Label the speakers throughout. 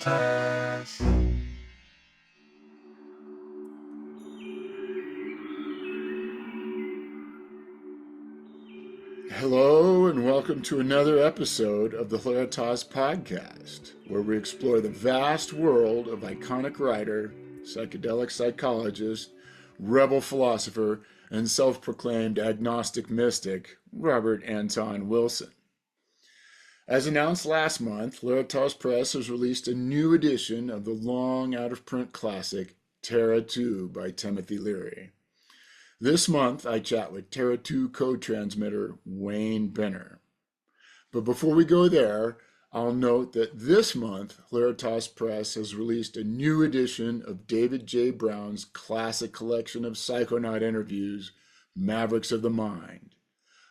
Speaker 1: Hello, and welcome to another episode of the Hilaritas Podcast, where we explore the vast world of iconic writer, psychedelic psychologist, rebel philosopher, and self-proclaimed agnostic mystic, Robert Anton Wilson. As announced last month, Hilaritas Press has released a new edition of the long out-of-print classic, Terra II by Timothy Leary. This month, I chat with Terra II co-transmitter Wayne Benner. But before we go there, I'll note that this month, Hilaritas Press has released a new edition of David J. Brown's classic collection of psychonaut interviews, Mavericks of the Mind.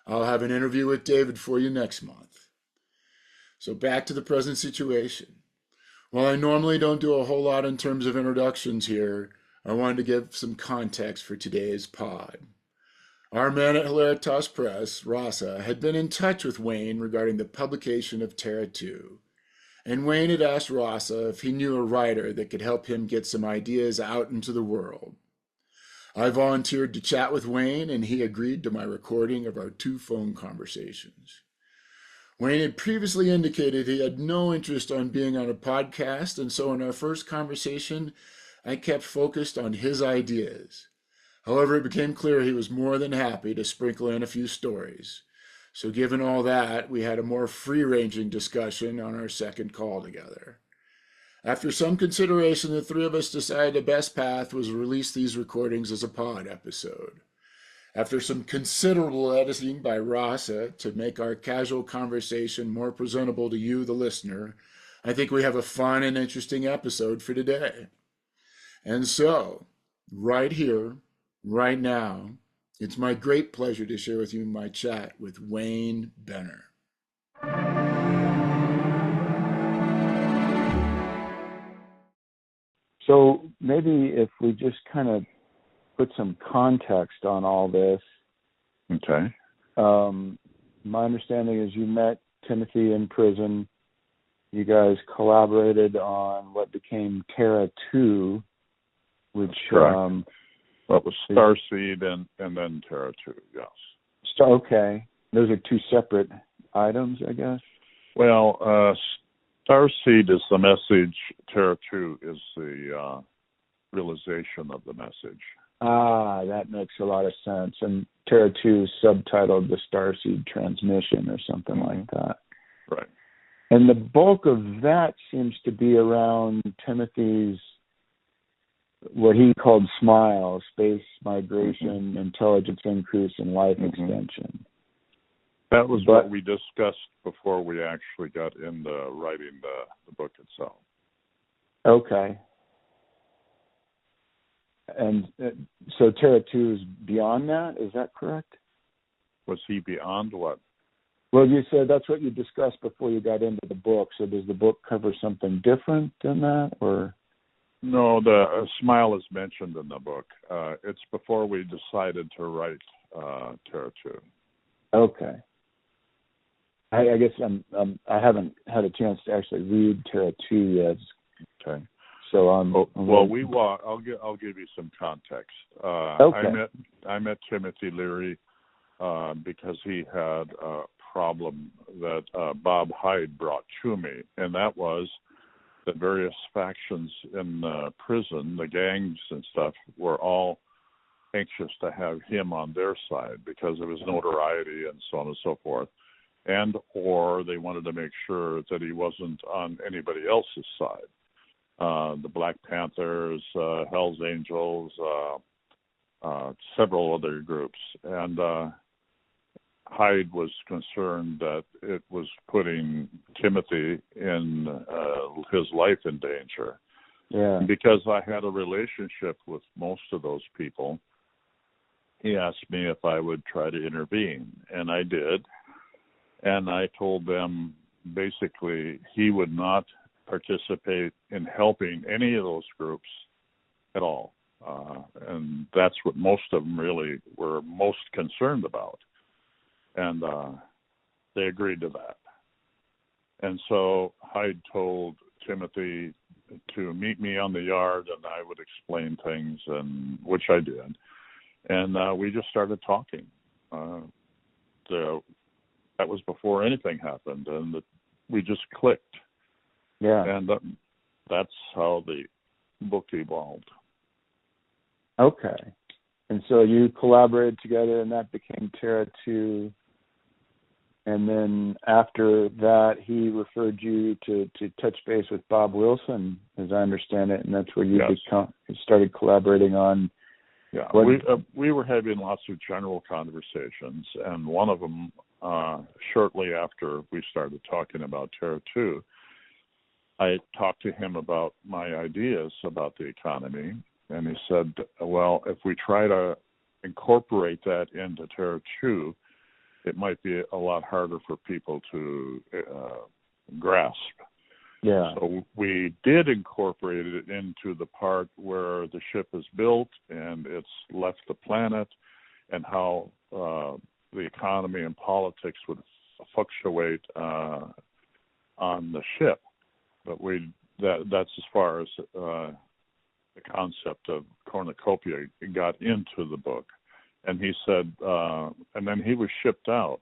Speaker 1: I'll have an interview with David for you next month. So back to the present situation. While I normally don't do a whole lot in terms of introductions here, I wanted to give some context for today's pod. Our man at Hilaritas Press, Rasa, had been in touch with Wayne regarding the publication of Terra II. And Wayne had asked Rasa if he knew a writer that could help him get some ideas out into the world. I volunteered to chat with Wayne, and he agreed to my recording of our 2 phone conversations. Wayne had previously indicated he had no interest on being on a podcast, and so in our first conversation, I kept focused on his ideas. However, it became clear he was more than happy to sprinkle in a few stories. So given all that, we had a more free-ranging discussion on our second call together. After some consideration, the 3 of us decided the best path was to release these recordings as a pod episode. After some considerable editing by Rasa to make our casual conversation more presentable to you, the listener, I think we have a fun and interesting episode for today. And so, right here, right now, it's my great pleasure to share with you my chat with Wayne Benner.
Speaker 2: So maybe if we just kind of put some context on all this.
Speaker 3: Okay.
Speaker 2: My understanding is you met Timothy in prison. You guys collaborated on what became Terra II, which
Speaker 3: Correct. That was Starseed and then Terra II, yes.
Speaker 2: Okay. Those are 2 separate items, I guess?
Speaker 3: Well, Starseed is the message. Terra II is the realization of the message.
Speaker 2: Ah, that makes a lot of sense. And Terra II is subtitled The Starseed Transmission or something like that.
Speaker 3: Right.
Speaker 2: And the bulk of that seems to be around Timothy's, what he called SMILE, space migration, intelligence increase, and life extension.
Speaker 3: That was what we discussed before we actually got into writing the book itself.
Speaker 2: Okay. And so Terra II is beyond that, is that correct?
Speaker 3: Was he beyond what?
Speaker 2: Well, you said that's what you discussed before you got into the book. So does the book cover something different than that, or?
Speaker 3: No, the SMILE is mentioned in the book. It's before we decided to write Terra II.
Speaker 2: Okay. I guess I haven't had a chance to actually read Terra II yet.
Speaker 3: Okay.
Speaker 2: So
Speaker 3: I'll give you some context.
Speaker 2: Okay.
Speaker 3: I met Timothy Leary because he had a problem that Bob Hyde brought to me, and that was the various factions in prison, the gangs and stuff, were all anxious to have him on their side because of his notoriety and so on and so forth, and or they wanted to make sure that he wasn't on anybody else's side. The Black Panthers, Hell's Angels, several other groups. And Hyde was concerned that it was putting Timothy in his life in danger.
Speaker 2: Yeah.
Speaker 3: And because I had a relationship with most of those people, he asked me if I would try to intervene, and I did. And I told them basically he would not participate in helping any of those groups at all. And that's what most of them really were most concerned about. And they agreed to that. And so Hyde told Timothy, to meet me on the yard, and I would explain things, and which I did. And we just started talking. That was before anything happened, and we just clicked.
Speaker 2: Yeah.
Speaker 3: And that's how the book evolved.
Speaker 2: Okay. And so you collaborated together, and that became Terra II. And then after that, he referred you to touch base with Bob Wilson, as I understand it, and that's where you started collaborating on.
Speaker 3: Yeah, we were having lots of general conversations, and one of them, shortly after we started talking about Terra II, I talked to him about my ideas about the economy, and he said, well, if we try to incorporate that into Terra II, it might be a lot harder for people to grasp.
Speaker 2: Yeah.
Speaker 3: So we did incorporate it into the part where the ship is built and it's left the planet, and how the economy and politics would fluctuate on the ship. But that's as far as the concept of cornucopia got into the book. And he said, and then he was shipped out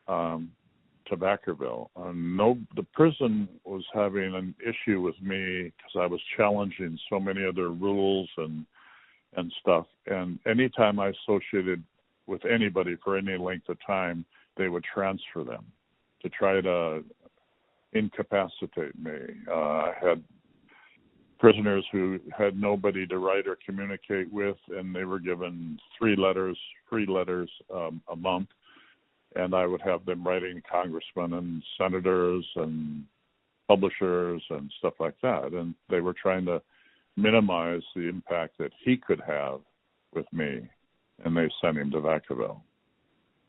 Speaker 3: to Vacaville. The prison was having an issue with me because I was challenging so many of their rules and stuff. And anytime I associated with anybody for any length of time, they would transfer them to try to incapacitate me. I had prisoners who had nobody to write or communicate with, and they were given free letters a month, and I would have them writing congressmen and senators and publishers and stuff like that, and they were trying to minimize the impact that he could have with me, and they sent him to Vacaville.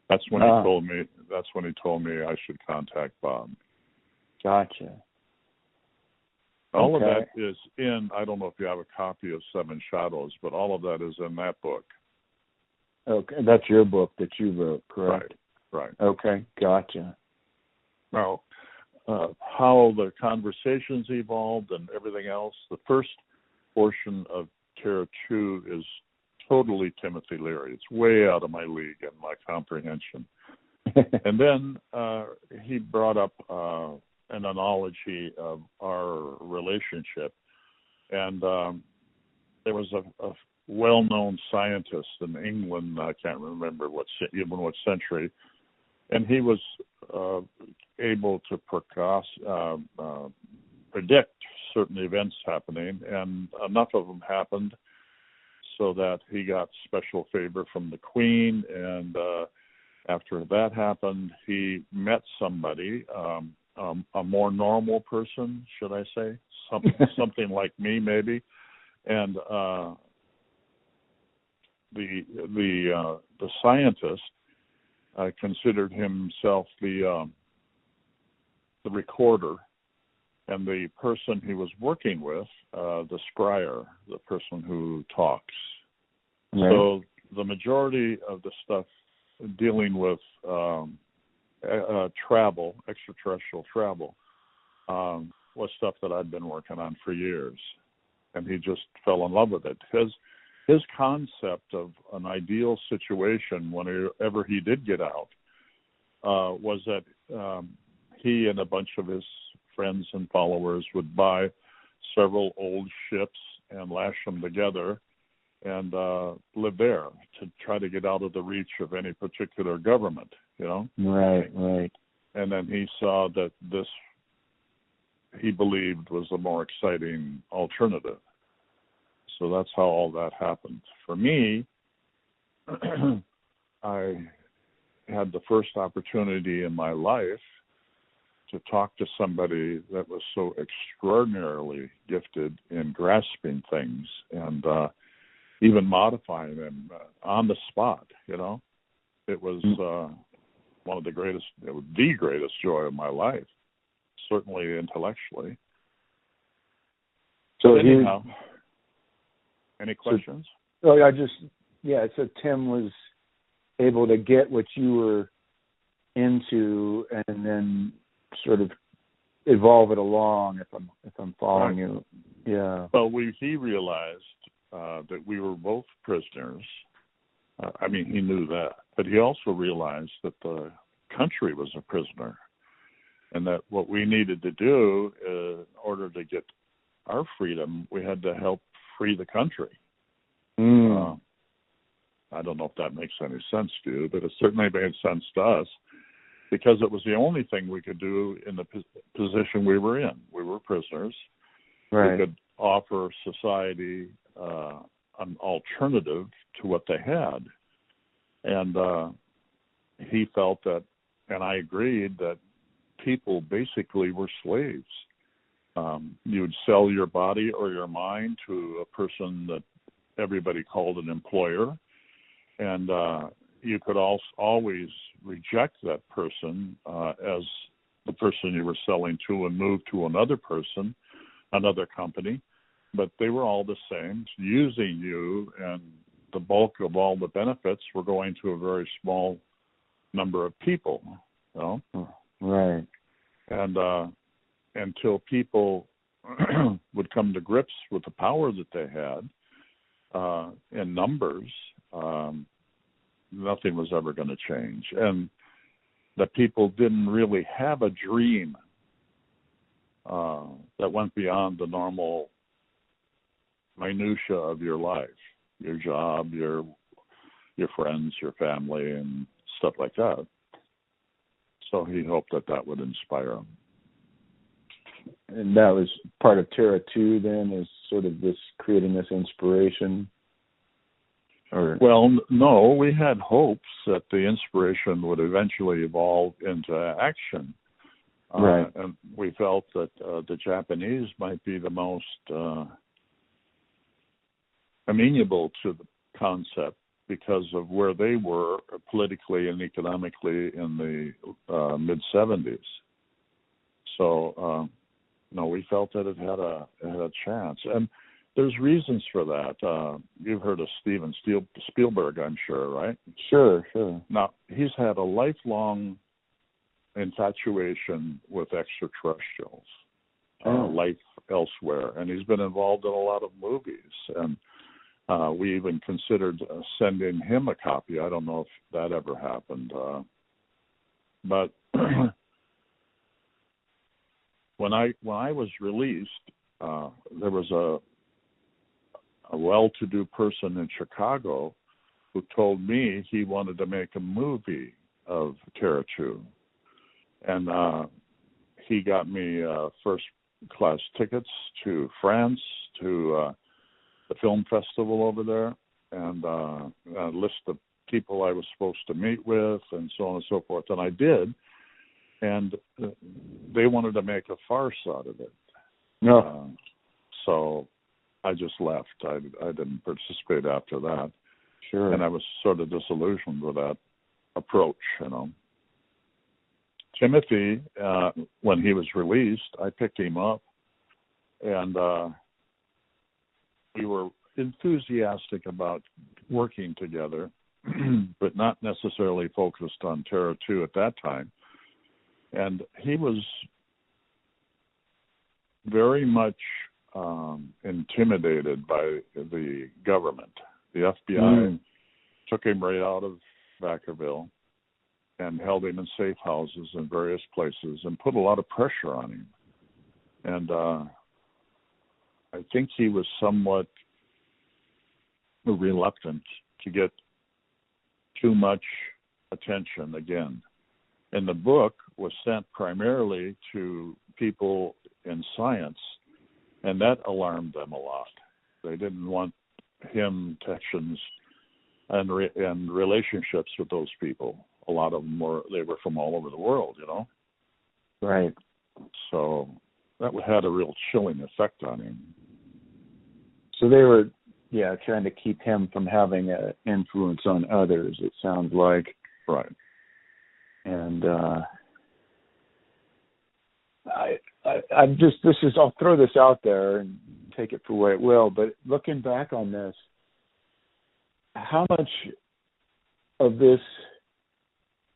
Speaker 3: That's when he told me. That's when he told me I should contact Bob.
Speaker 2: Gotcha.
Speaker 3: All of that is in, I don't know if you have a copy of Seven Shadows, but all of that is in that book.
Speaker 2: Okay, that's your book that you wrote, correct?
Speaker 3: Right.
Speaker 2: Okay, gotcha.
Speaker 3: Now, how the conversations evolved and everything else, the first portion of Terra II is totally Timothy Leary. It's way out of my league and my comprehension. And then he brought up an analogy of our relationship. And there was a well-known scientist in England, I can't remember even what century, and he was able to predict certain events happening, and enough of them happened so that he got special favor from the Queen. And after that happened, he met somebody, a more normal person, should I say, something like me maybe, and the scientist considered himself the recorder, and the person he was working with, the scryer, the person who talks. Right. So the majority of the stuff dealing with travel, extraterrestrial travel, was stuff that I'd been working on for years, and he just fell in love with it. His concept of an ideal situation whenever he did get out was that he and a bunch of his friends and followers would buy several old ships and lash them together and live there to try to get out of the reach of any particular government, you know?
Speaker 2: Right.
Speaker 3: And then he saw that this, he believed, was a more exciting alternative. So that's how all that happened. For me, I had the first opportunity in my life to talk to somebody that was so extraordinarily gifted in grasping things and even modifying them on the spot, you know. It was one of the greatest joy of my life, certainly intellectually.
Speaker 2: So
Speaker 3: anyhow, any questions?
Speaker 2: So Tim was able to get what you were into and then sort of evolve it along. If I'm following you, yeah.
Speaker 3: Well, he realized that we were both prisoners. I mean, he knew that, but he also realized that the country was a prisoner, and that what we needed to do in order to get our freedom, we had to help free the country. I don't know if that makes any sense to you, but it certainly made sense to us, because it was the only thing we could do in the position we were in. We were prisoners.
Speaker 2: Right.
Speaker 3: We could offer society an alternative to what they had. And he felt that, and I agreed, that people basically were slaves. You would sell your body or your mind to a person that everybody called an employer, and you could always reject that person as the person you were selling to and move to another person, another company, but they were all the same, using you, and the bulk of all the benefits were going to a very small number of people, you know?
Speaker 2: Right.
Speaker 3: And until people would come to grips with the power that they had in numbers, nothing was ever going to change. And that people didn't really have a dream that went beyond the normal minutia of your life, your job, your friends, your family, and stuff like that. So he hoped that would inspire him.
Speaker 2: And that was part of Terra II then, is sort of this creating this inspiration? Or...
Speaker 3: Well, no, we had hopes that the inspiration would eventually evolve into action.
Speaker 2: Right.
Speaker 3: And we felt that the Japanese might be the most amenable to the concept because of where they were politically and economically in the mid-'70s. So, no, we felt that it had a chance. And there's reasons for that. You've heard of Steven Spielberg, I'm sure, right?
Speaker 2: Sure.
Speaker 3: Now, he's had a lifelong infatuation with extraterrestrials, life elsewhere, and he's been involved in a lot of movies. And we even considered sending him a copy. I don't know if that ever happened. But when I was released, there was a well-to-do person in Chicago who told me he wanted to make a movie of Terra II. And he got me first-class tickets to France, to the film festival over there, and a list of people I was supposed to meet with, and so on and so forth. And I did. And they wanted to make a farce out of it.
Speaker 2: No.
Speaker 3: So I just left. I didn't participate after that.
Speaker 2: Sure.
Speaker 3: And I was sort of disillusioned with that approach, you know. Timothy, when he was released, I picked him up, and we were enthusiastic about working together, but not necessarily focused on Terra II at that time. And he was very much intimidated by the government. The FBI took him right out of Vacaville and held him in safe houses in various places and put a lot of pressure on him. And I think he was somewhat reluctant to get too much attention again. And the book was sent primarily to people in science, and that alarmed them a lot. They didn't want him connections and relationships with those people. A lot of them were from all over the world, you know.
Speaker 2: Right.
Speaker 3: So that had a real chilling effect on him.
Speaker 2: So they were, trying to keep him from having an influence on others, it sounds like.
Speaker 3: Right.
Speaker 2: And I'll throw this out there and take it for what it will, but looking back on this, how much of this,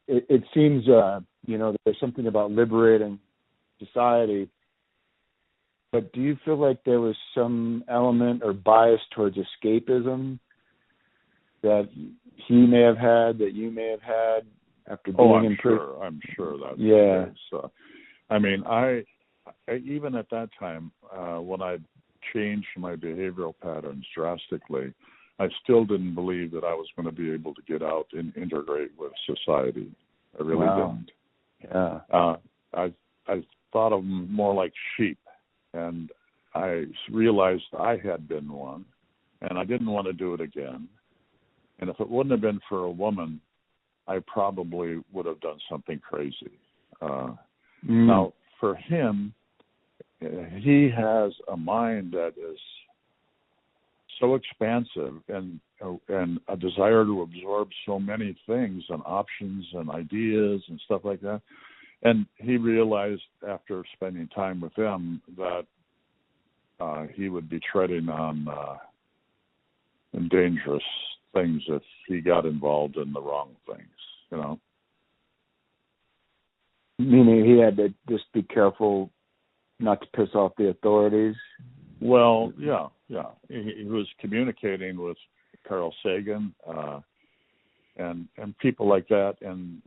Speaker 2: it seems, there's something about liberating society. But do you feel like there was some element or bias towards escapism that he may have had, that you may have had after being in prison?
Speaker 3: I'm sure that's
Speaker 2: yeah.
Speaker 3: the case. I mean, I even at that time, when I changed my behavioral patterns drastically, I still didn't believe that I was going to be able to get out and integrate with society. I really didn't.
Speaker 2: Yeah.
Speaker 3: I thought of them more like sheep, and I realized I had been one, and I didn't want to do it again. And if it wouldn't have been for a woman, I probably would have done something crazy. Now, for him, he has a mind that is so expansive and a desire to absorb so many things and options and ideas and stuff like that. And he realized after spending time with him that he would be treading on dangerous things if he got involved in the wrong things, you know.
Speaker 2: Meaning he had to just be careful not to piss off the authorities?
Speaker 3: Well, yeah. He was communicating with Carl Sagan and people like that, and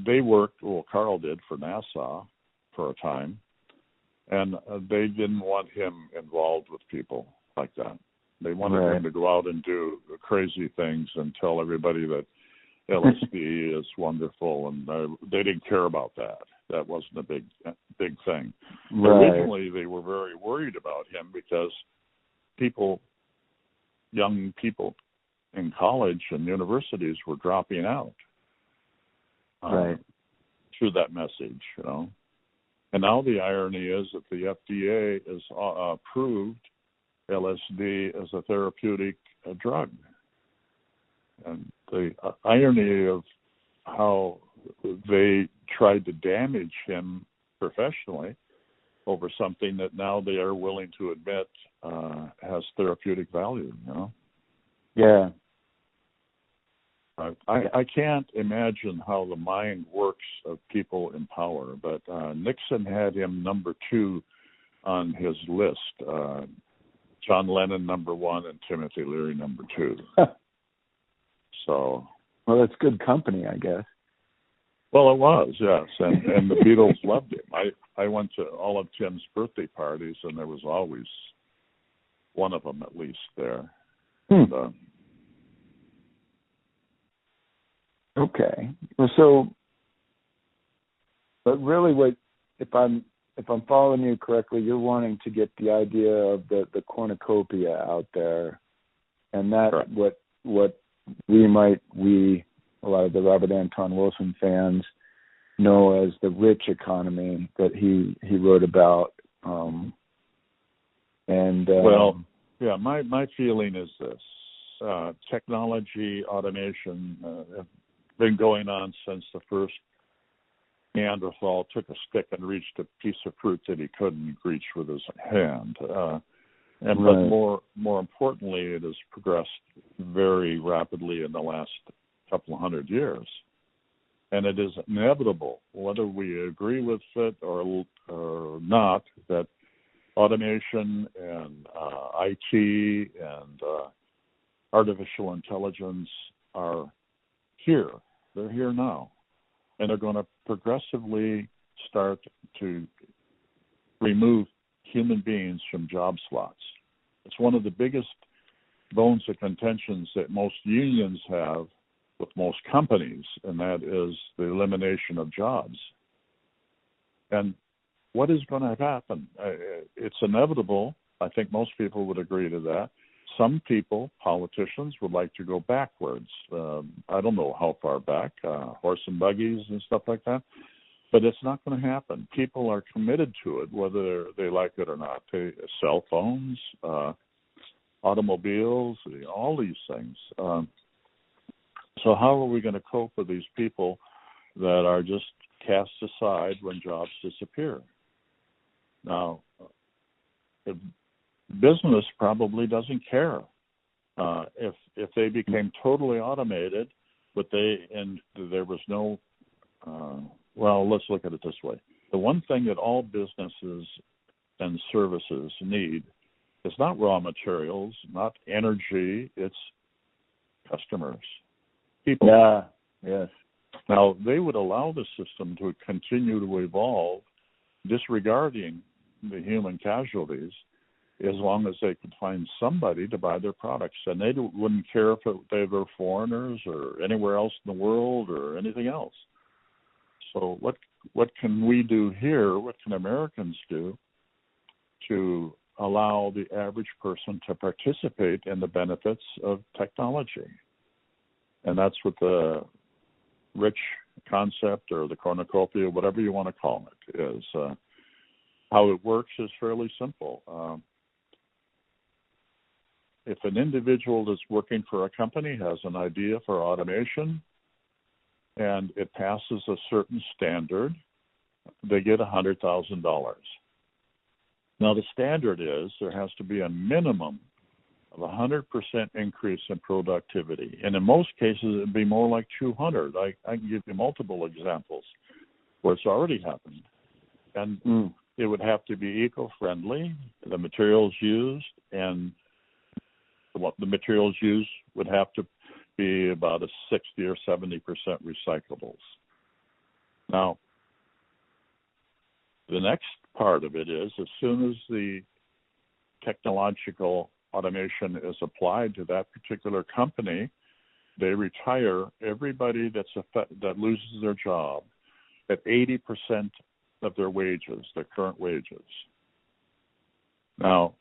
Speaker 3: they worked, well, Carl did for NASA for a time, and they didn't want him involved with people like that. They wanted him to go out and do crazy things and tell everybody that LSD is wonderful, and they didn't care about that. That wasn't a big thing.
Speaker 2: Right.
Speaker 3: Originally, they were very worried about him because young people in college and universities were dropping out through that message, you know. And now the irony is that the FDA has approved LSD as a therapeutic drug. And the irony of how they tried to damage him professionally over something that now they are willing to admit has therapeutic value, you know?
Speaker 2: Yeah.
Speaker 3: I can't imagine how the mind works of people in power, but Nixon had him number 2 on his list. John Lennon number 1 and Timothy Leary number 2. So,
Speaker 2: well, that's good company, I guess.
Speaker 3: Well, it was, yes, and the Beatles loved him. I went to all of Tim's birthday parties, and there was always one of them at least there. And,
Speaker 2: okay. Well, so, but really, what if I'm following you correctly, you're wanting to get the idea of the cornucopia out there, and that what a lot of the Robert Anton Wilson fans know as the rich economy that he wrote about.
Speaker 3: My feeling is this: technology, automation, have been going on since the first Neanderthal took a stick and reached a piece of fruit that he couldn't reach with his hand. But more importantly, it has progressed very rapidly in the last couple of 100 years. And it is inevitable, whether we agree with it or not, that automation and IT and artificial intelligence are here. They're here now. And they're going to progressively start to remove human beings from job slots. It's one of the biggest bones of contentions that most unions have with most companies, and that is the elimination of jobs. And what is going to happen? It's inevitable. I think most people would agree to that. Some people, politicians, would like to go backwards. I don't know how far back, horse and buggies and stuff like that. But it's not going to happen. People are committed to it, whether they like it or not. Cell phones, automobiles, all these things. So how are we going to cope with these people that are just cast aside when jobs disappear? Now, business probably doesn't care if they became totally automated, but there was no. Well, let's look at it this way: the one thing that all businesses and services need is not raw materials, not energy, it's customers, people.
Speaker 2: Yeah, yes.
Speaker 3: Now, they would allow the system to continue to evolve, disregarding the human casualties, as long as they could find somebody to buy their products. And they wouldn't care if they were foreigners or anywhere else in the world or anything else. So what can we do here, what can Americans do to allow the average person to participate in the benefits of technology? And that's what the rich concept or the cornucopia, whatever you want to call it, is. How it works is fairly simple. If an individual that's working for a company has an idea for automation and it passes a certain standard, they get $100,000. Now, the standard is there has to be a minimum of 100% increase in productivity. And in most cases, it would be more like 200. I can give you multiple examples where it's already happened. And it would have to be eco-friendly, the materials used, and what the materials used would have to be about a 60 or 70% recyclables. Now, the next part of it is, as soon as the technological automation is applied to that particular company, they retire everybody that loses their job at 80% of their wages, their current wages. Now,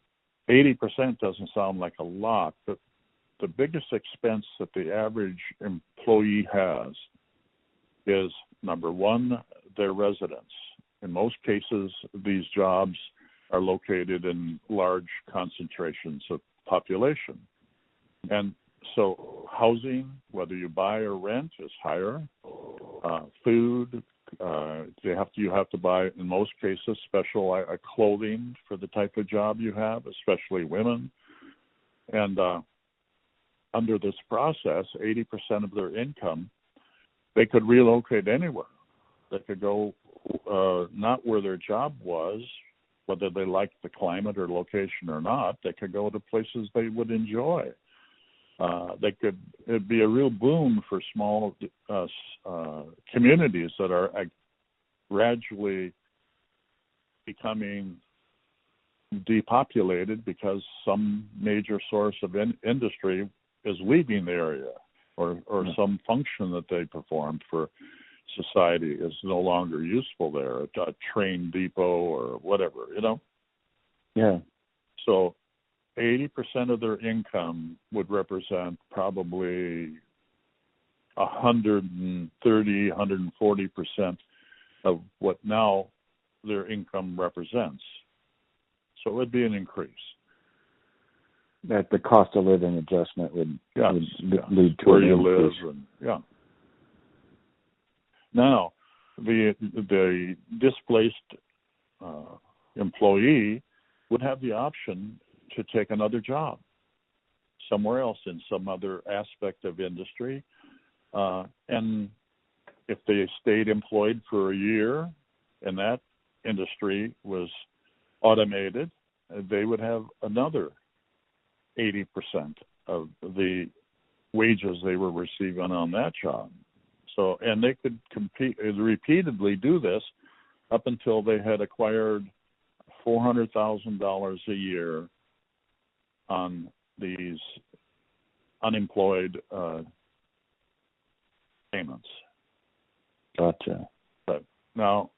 Speaker 3: 80% doesn't sound like a lot, but the biggest expense that the average employee has is, number one, their residence. In most cases, these jobs are located in large concentrations of population. And so housing, whether you buy or rent, is higher. Food, you have to buy, in most cases, special clothing for the type of job you have, especially women. And under this process, 80% of their income, they could relocate anywhere. They could go not where their job was, whether they liked the climate or location or not. They could go to places they would enjoy. It'd be a real boon for small communities that are gradually becoming depopulated because some major source of industry is leaving the area, or some function that they performed for society is no longer useful there, a train depot or whatever,
Speaker 2: Yeah.
Speaker 3: So 80% of their income would represent probably 130, 140% of what now their income represents. So it would be an increase.
Speaker 2: That the cost of living adjustment would lead to
Speaker 3: where
Speaker 2: an
Speaker 3: you
Speaker 2: increase.
Speaker 3: live, and Now, the displaced employee would have the option to take another job somewhere else in some other aspect of industry. And if they stayed employed for a year and that industry was automated, they would have another 80% of the wages they were receiving on that job. So, and they could repeatedly do this up until they had acquired $400,000 a year on these unemployed payments.
Speaker 2: Gotcha.
Speaker 3: But now,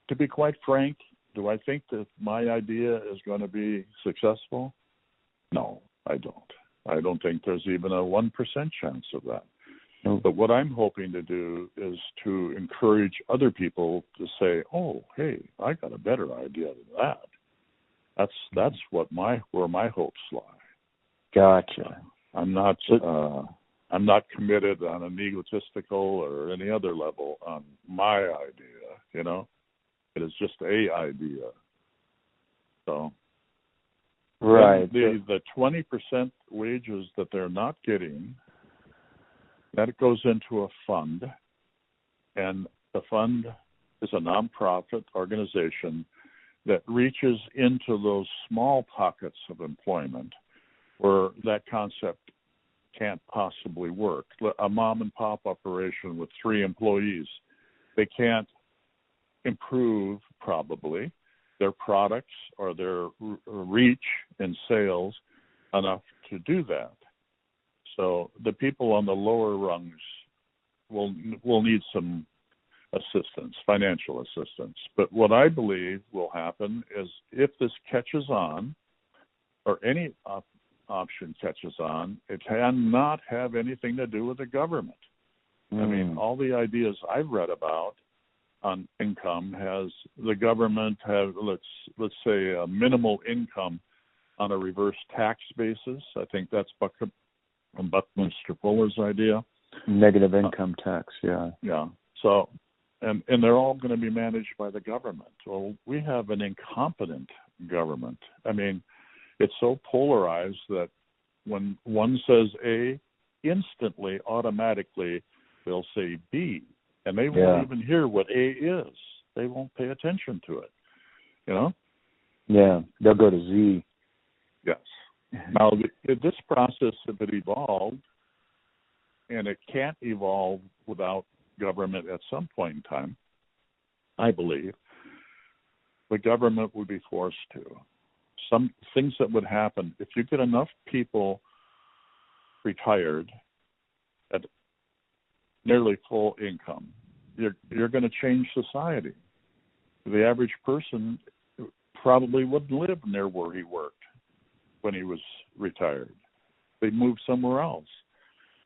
Speaker 3: to be quite frank, do I think that my idea is going to be successful? No, I don't. I don't think there's even a 1% chance of that.
Speaker 2: No.
Speaker 3: But what I'm hoping to do is to encourage other people to say, "Oh, hey, I got a better idea than that." That's where my hopes lie.
Speaker 2: Gotcha.
Speaker 3: I'm not committed on an egotistical or any other level on my idea. It is just a idea. So,
Speaker 2: right.
Speaker 3: The 20% wages that they're not getting, that goes into a fund, and the fund is a nonprofit organization that reaches into those small pockets of employment where that concept can't possibly work. A mom and pop operation with 3 employees, they can't improve probably their products or their reach in sales enough to do that. So the people on the lower rungs will need some assistance, financial assistance. But what I believe will happen is if this catches on, or any option catches on, it cannot have anything to do with the government. I mean, all the ideas I've read about on income has the government have, let's say, a minimal income on a reverse tax basis. I think that's Buckminster Fuller's idea.
Speaker 2: Negative income tax, yeah.
Speaker 3: Yeah. So, and they're all going to be managed by the government. Well, we have an incompetent government. I mean, it's so polarized that when one says A, instantly, automatically, they'll say B. And they won't even hear what A is. They won't pay attention to it, you know?
Speaker 2: Yeah, they'll go to Z.
Speaker 3: Yes. Now, this process, if it evolved, and it can't evolve without government at some point in time, I believe, the government would be forced to. Some things that would happen, if you get enough people retired at nearly full income, you're going to change society. The average person probably wouldn't live near where he worked when he was retired. They'd move somewhere else.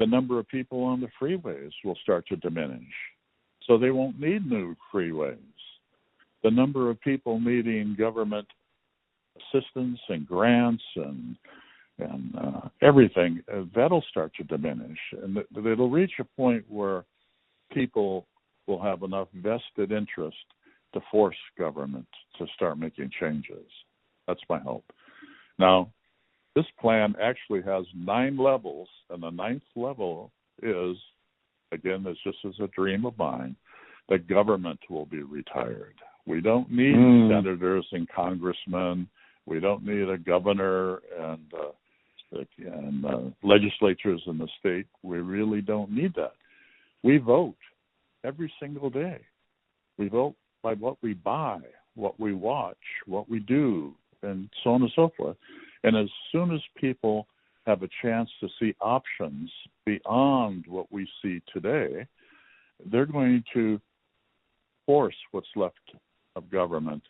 Speaker 3: The number of people on the freeways will start to diminish, so they won't need new freeways. The number of people needing government assistance and grants and everything, that'll start to diminish. And it'll reach a point where people will have enough vested interest to force government to start making changes. That's my hope. Now, this plan actually has 9 levels, and the 9th level is, again, this just is a dream of mine, the government will be retired. We don't need senators and congressmen. We don't need a governor and legislatures in the state. We really don't need that. We vote every single day. We vote by what we buy, what we watch, what we do, and so on and so forth. And as soon as people have a chance to see options beyond what we see today, they're going to force what's left of government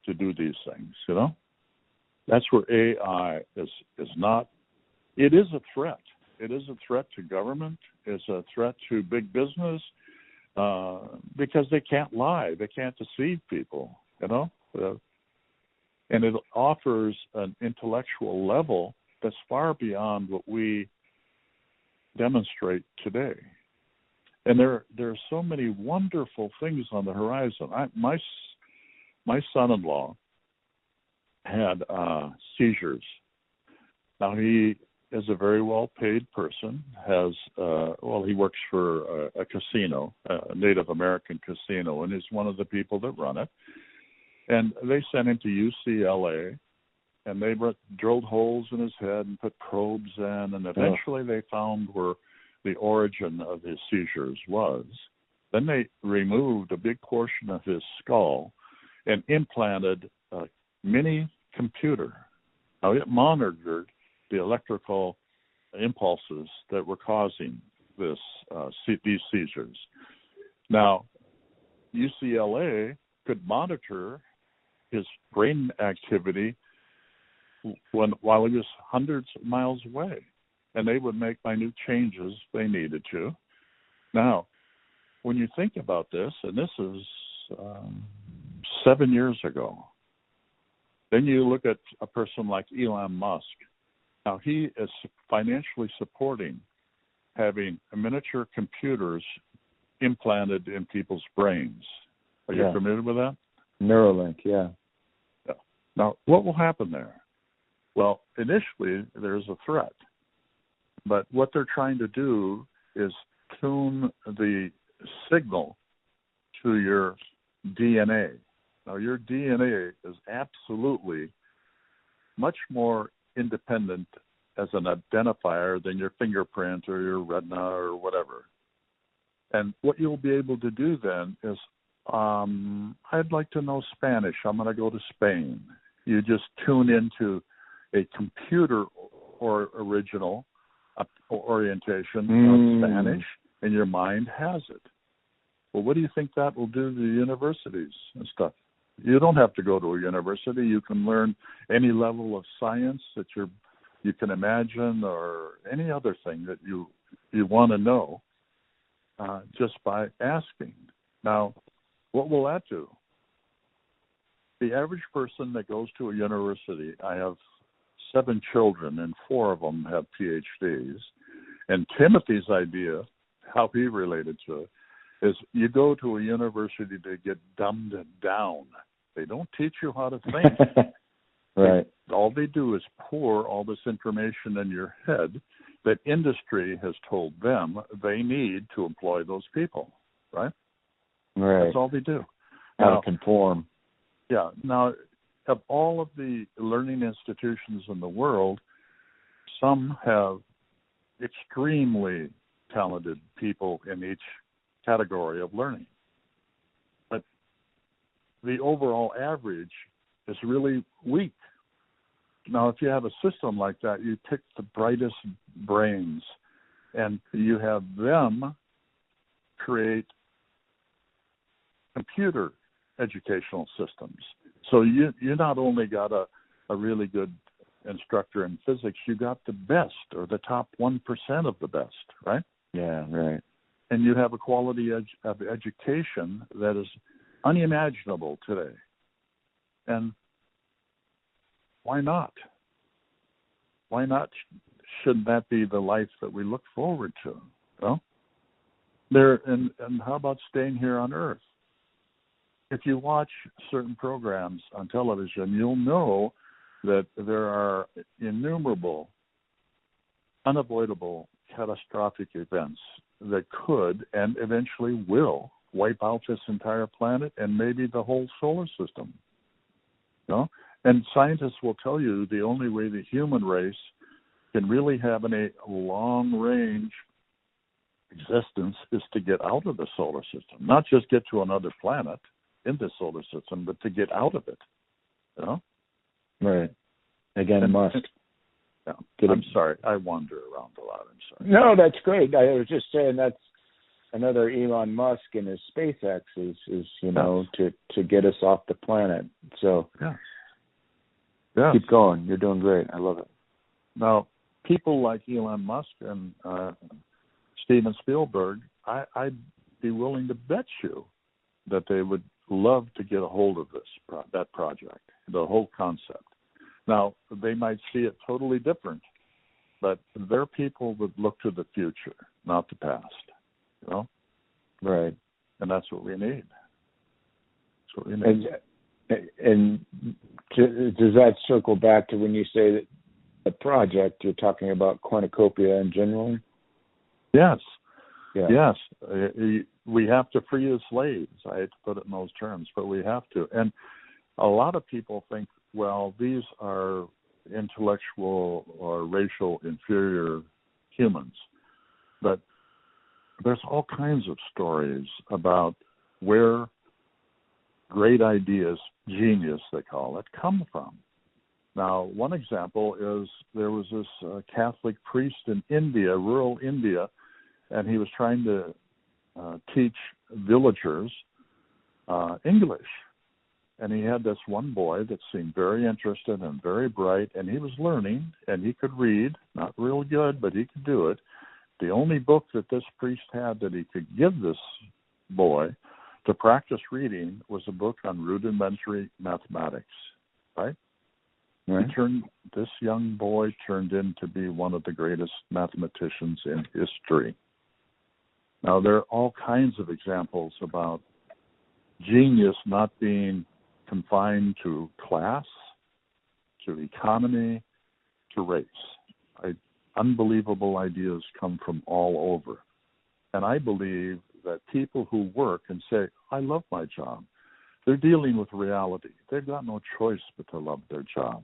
Speaker 3: to do these things, you know? That's where AI is not. It is a threat. It is a threat to government. It's a threat to big business because they can't lie. They can't deceive people, you know? And it offers an intellectual level that's far beyond what we demonstrate today. And there are so many wonderful things on the horizon. My son-in-law had seizures. Now, he is a very well-paid person, he works for a casino, a Native American casino, and is one of the people that run it. And they sent him to UCLA, and they drilled holes in his head and put probes in, and eventually they found where the origin of his seizures was. Then they removed a big portion of his skull and implanted a mini computer. Now, it monitored the electrical impulses that were causing these seizures. Now, UCLA could monitor his brain activity while he was hundreds of miles away, and they would make minute changes they needed to. Now, when you think about this, and this is 7 years ago, then you look at a person like Elon Musk. Now, he is financially supporting having miniature computers implanted in people's brains. Are you familiar with that?
Speaker 2: Neuralink, yeah.
Speaker 3: Now, what will happen there? Well, initially, there's a threat. But what they're trying to do is tune the signal to your DNA. Now, your DNA is absolutely much more independent as an identifier than your fingerprint or your retina or whatever. And what you'll be able to do then is, I'd like to know Spanish. I'm going to go to Spain. You just tune into a computer or original orientation of Spanish, and your mind has it. Well, what do you think that will do to the universities and stuff? You don't have to go to a university. You can learn any level of science that you can imagine, or any other thing that you want to know, just by asking. Now, what will that do? The average person that goes to a university, I have 7 children, and 4 of them have PhDs. And Timothy's idea, how he related to it, is you go to a university to get dumbed down. They don't teach you how to think.
Speaker 2: Right.
Speaker 3: All they do is pour all this information in your head that industry has told them they need to employ those people, right?
Speaker 2: Right.
Speaker 3: That's all they do.
Speaker 2: How to conform.
Speaker 3: Yeah. Now, of all of the learning institutions in the world, some have extremely talented people in each category of learning. But the overall average is really weak. Now, if you have a system like that, you pick the brightest brains and you have them create computer educational systems. So you not only got a really good instructor in physics, you got the best, or the top 1% of the best, right?
Speaker 2: Yeah, right.
Speaker 3: And you have a quality of education that is unimaginable today. And why not? Why not? Shouldn't that be the life that we look forward to? Well, and how about staying here on Earth? If you watch certain programs on television, you'll know that there are innumerable, unavoidable, catastrophic events that could and eventually will wipe out this entire planet and maybe the whole solar system. You know? And scientists will tell you the only way the human race can really have a long-range existence is to get out of the solar system, not just get to another planet in the solar system, but to get out of it. You know?
Speaker 2: Right. Again, Musk.
Speaker 3: Yeah. I'm sorry. I wander around a lot. I'm sorry.
Speaker 2: No, that's great. I was just saying that's another Elon Musk and his SpaceX is to get us off the planet. So keep going. You're doing great. I love it.
Speaker 3: Now, people like Elon Musk and Steven Spielberg, I'd be willing to bet you that they would love to get a hold of that project, the whole concept. Now, they might see it totally different, but their people would look to the future, not the past, you know?
Speaker 2: Right.
Speaker 3: And that's what we need. That's what we need.
Speaker 2: And does that circle back to when you say that the project, you're talking about cornucopia in general?
Speaker 3: Yes.
Speaker 2: Yeah.
Speaker 3: Yes. We have to free the slaves. I hate to put it in those terms, but we have to. And a lot of people think, well, these are intellectual or racial inferior humans. But there's all kinds of stories about where great ideas, genius they call it, come from. Now, one example is there was this Catholic priest in India, rural India, and he was trying to teach villagers English. And he had this one boy that seemed very interested and very bright, and he was learning, and he could read, not real good, but he could do it. The only book that this priest had that he could give this boy to practice reading was a book on rudimentary mathematics, right?
Speaker 2: Right.
Speaker 3: This young boy turned in to be one of the greatest mathematicians in history. Now, there are all kinds of examples about genius not being confined to class, to economy, to race. Unbelievable ideas come from all over. And I believe that people who work and say, I love my job, They're dealing with reality. They've got no choice but to love their job.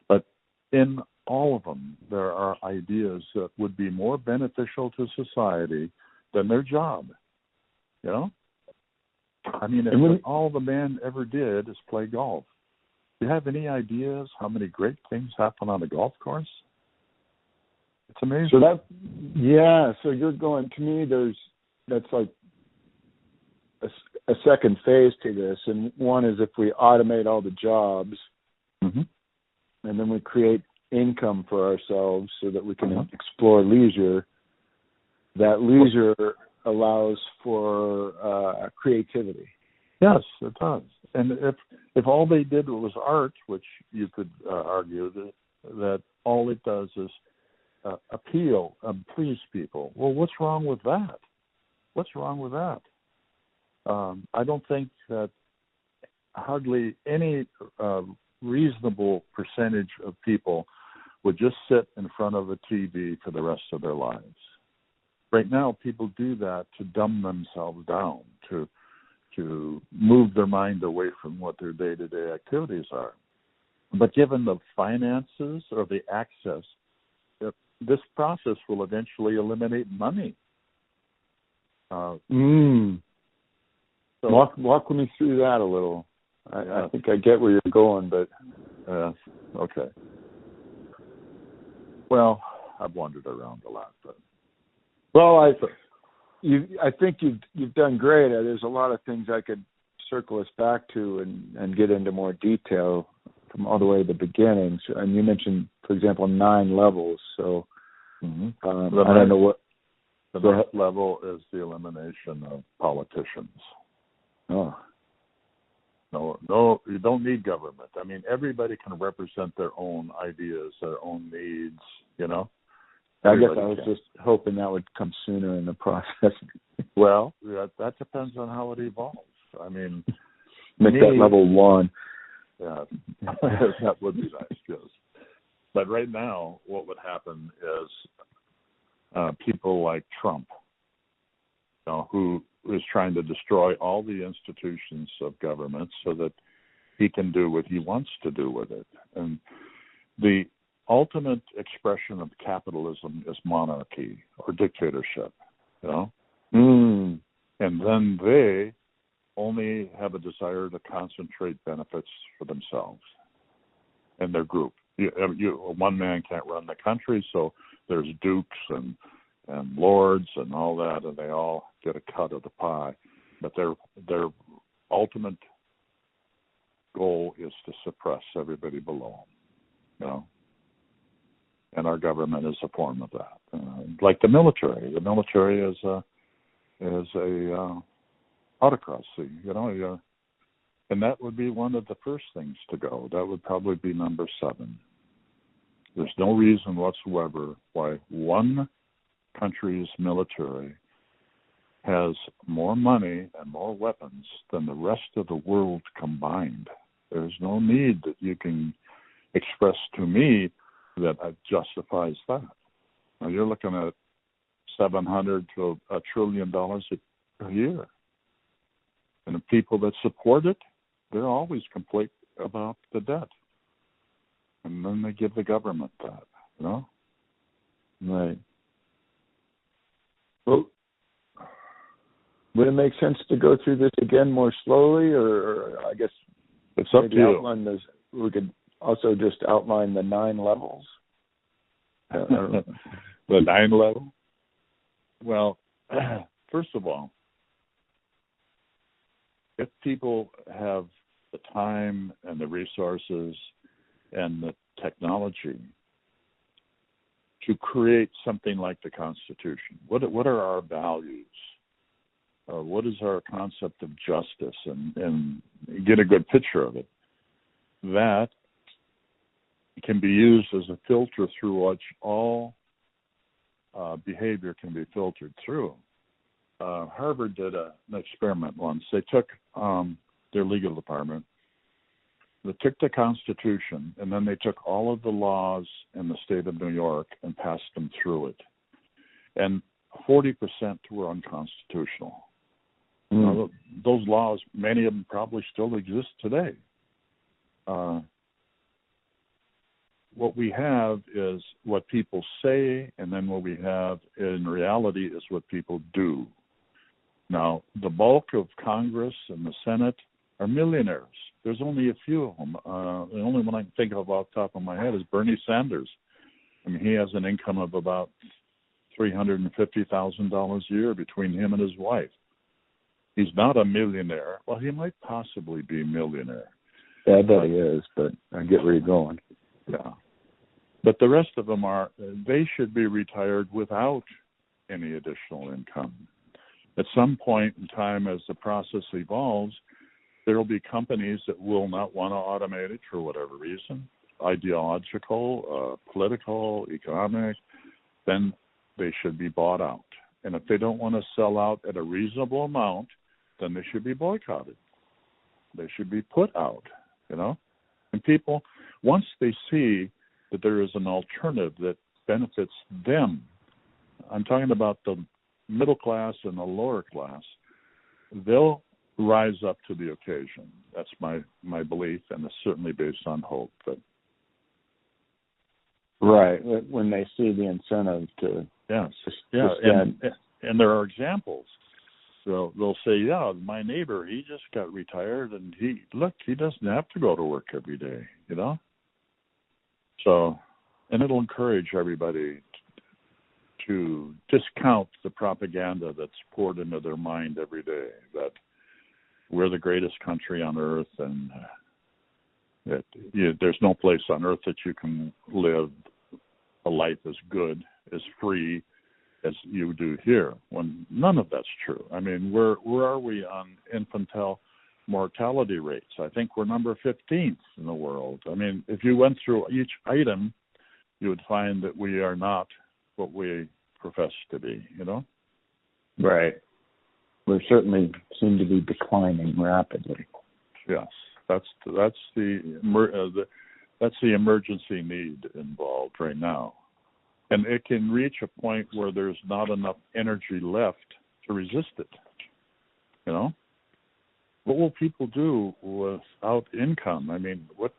Speaker 3: But in all of them, there are ideas that would be more beneficial to society than their job. You know? I mean, if all the man ever did is play golf, do you have any ideas how many great things happen on a golf course? It's amazing.
Speaker 2: So you're going, to me, that's like a second phase to this. And one is if we automate all the jobs, and then we create income for ourselves so that we can explore leisure, that leisure allows for creativity.
Speaker 3: Yes, it does. And if all they did was art, which you could argue that all it does is appeal and please people, well, what's wrong with that? What's wrong with that? I don't think that hardly any reasonable percentage of people would just sit in front of a TV for the rest of their lives. Right now, people do that to dumb themselves down, to move their mind away from what their day-to-day activities are. But given the finances or the access, this process will eventually eliminate money.
Speaker 2: So walk me through that a little. I think I get where you're going, but
Speaker 3: okay. Well, I've wandered around a lot, but
Speaker 2: I think you've done great. There's a lot of things I could circle us back to and get into more detail from all the way to the beginning. So, and you mentioned, for example, 9 levels. So I don't know what
Speaker 3: the next level is. The elimination of politicians.
Speaker 2: Oh.
Speaker 3: No, you don't need government. I mean, everybody can represent their own ideas, their own needs, you know?
Speaker 2: I guess I was just hoping that would come sooner in the process.
Speaker 3: Well, that depends on how it evolves. I mean,
Speaker 2: make that level 1.
Speaker 3: Yeah, that would be nice, yes. But right now, what would happen is people like Trump, who is trying to destroy all the institutions of government so that he can do what he wants to do with it. And the ultimate expression of capitalism is monarchy or dictatorship, And then they only have a desire to concentrate benefits for themselves and their group. One man can't run the country, so there's dukes and lords and all that, and they all get a cut of the pie. But their ultimate goal is to suppress everybody below them, And our government is a form of that. Like the military. The military is a autocracy, and that would be one of the first things to go. That would probably be number 7. There's no reason whatsoever why one country's military has more money and more weapons than the rest of the world combined. There's no need that you can express to me that justifies that. Now you're looking at $700 to $1 trillion a year. And the people that support it, they're always complain about the debt. And then they give the government that,
Speaker 2: Right. Well, would it make sense to go through this again more slowly, or I guess
Speaker 3: it's up to you.
Speaker 2: We could also just outline the 9 levels.
Speaker 3: The 9 level? Well, first of all, if people have the time and the resources and the technology to create something like the Constitution, what are our values? What is our concept of justice? And get a good picture of it. That can be used as a filter through which all behavior can be filtered through. Harvard did an experiment once. They took their legal department, they took the Constitution, and then they took all of the laws in the state of New York and passed them through it. And 40% were unconstitutional. Now, those laws, many of them probably still exist today. What we have is what people say, and then what we have in reality is what people do. Now, the bulk of Congress and the Senate are millionaires. There's only a few of them. The only one I can think of off the top of my head is Bernie Sanders. I mean, he has an income of about $350,000 a year between him and his wife. He's not a millionaire. Well, he might possibly be a millionaire.
Speaker 2: Yeah, I bet he is, but I get where you're going.
Speaker 3: Yeah. But the rest of them they should be retired without any additional income. At some point in time, as the process evolves, there will be companies that will not want to automate it for whatever reason, ideological, political, economic. Then they should be bought out. And if they don't want to sell out at a reasonable amount, then they should be boycotted. They should be put out, you know. And people, once they see that there is an alternative that benefits them, I'm talking about the middle class and the lower class, they'll rise up to the occasion. That's my belief, and it's certainly based on hope. But
Speaker 2: right, when they see the incentive to
Speaker 3: and there are examples. So they'll say, yeah, my neighbor, he just got retired, and he doesn't have to go to work every day, you know. So, and it'll encourage everybody to discount the propaganda that's poured into their mind every day, that we're the greatest country on earth, and that there's no place on earth that you can live a life as good, as free as you do here, when none of that's true. I mean, where are we on infantile mortality rates? I think we're number 15th in the world. I mean, if you went through each item, you would find that we are not what we profess to be, you know?
Speaker 2: Right. We certainly seem to be declining rapidly.
Speaker 3: Yes, that's the emergency need involved right now. And it can reach a point where there's not enough energy left to resist it. You know? What will people do without income? I mean, what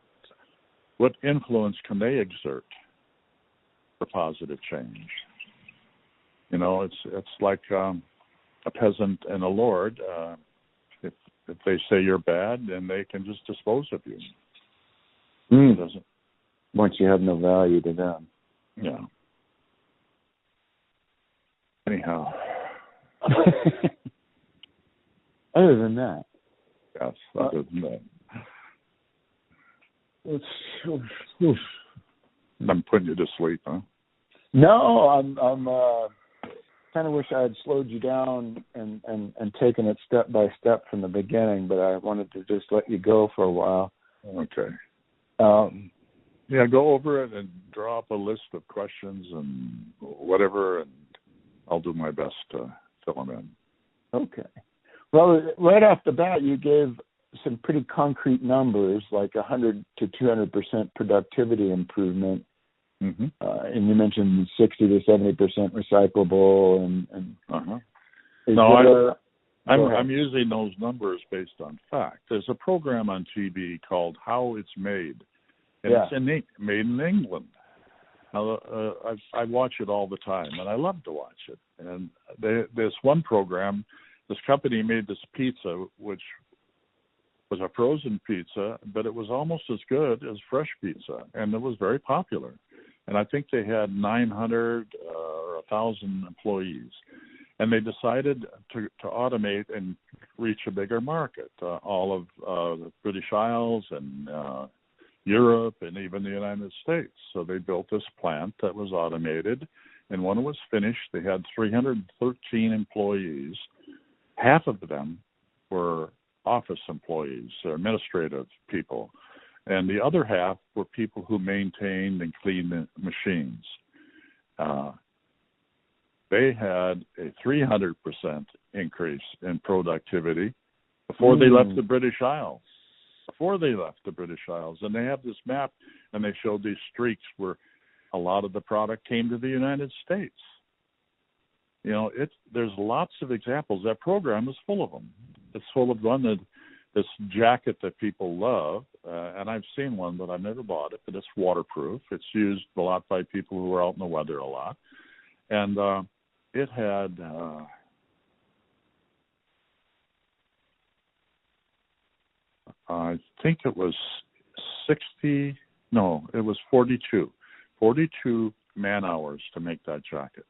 Speaker 3: influence can they exert for positive change? You know, it's like a peasant and a lord. If they say you're bad, then they can just dispose of you.
Speaker 2: Once you have no value to them.
Speaker 3: Yeah. Anyhow.
Speaker 2: Other than that.
Speaker 3: Yes, other than that. I'm putting you to sleep, huh?
Speaker 2: No, I'm kind of wish I had slowed you down and taken it step by step from the beginning, but I wanted to just let you go for a while.
Speaker 3: Okay. Go over it and draw up a list of questions and whatever, and I'll do my best to fill them in.
Speaker 2: Okay. Well, right off the bat, you gave some pretty concrete numbers, like 100 to 200% productivity improvement. Mm-hmm. And you mentioned 60 to 70% recyclable, and
Speaker 3: I'm using those numbers based on fact. There's a program on TV called How It's Made, and it's made in England. Now, I watch it all the time, and I love to watch it. And this one program, this company made this pizza, which was a frozen pizza, but it was almost as good as fresh pizza, and it was very popular. And I think they had 900 or 1,000 employees. And they decided to automate and reach a bigger market, all of the British Isles and Europe and even the United States. So they built this plant that was automated. And when it was finished, they had 313 employees. Half of them were office employees, administrative people. And the other half were people who maintained and cleaned the machines. They had a 300% increase in productivity before they left the British Isles. And they have this map, and they showed these streaks where a lot of the product came to the United States. there's lots of examples. That program is full of them. It's full of this jacket that people love, and I've seen one, but I've never bought it. But it's waterproof. It's used a lot by people who are out in the weather a lot, and it had. I think it was 60. No, it was 42. 42 man hours to make that jacket.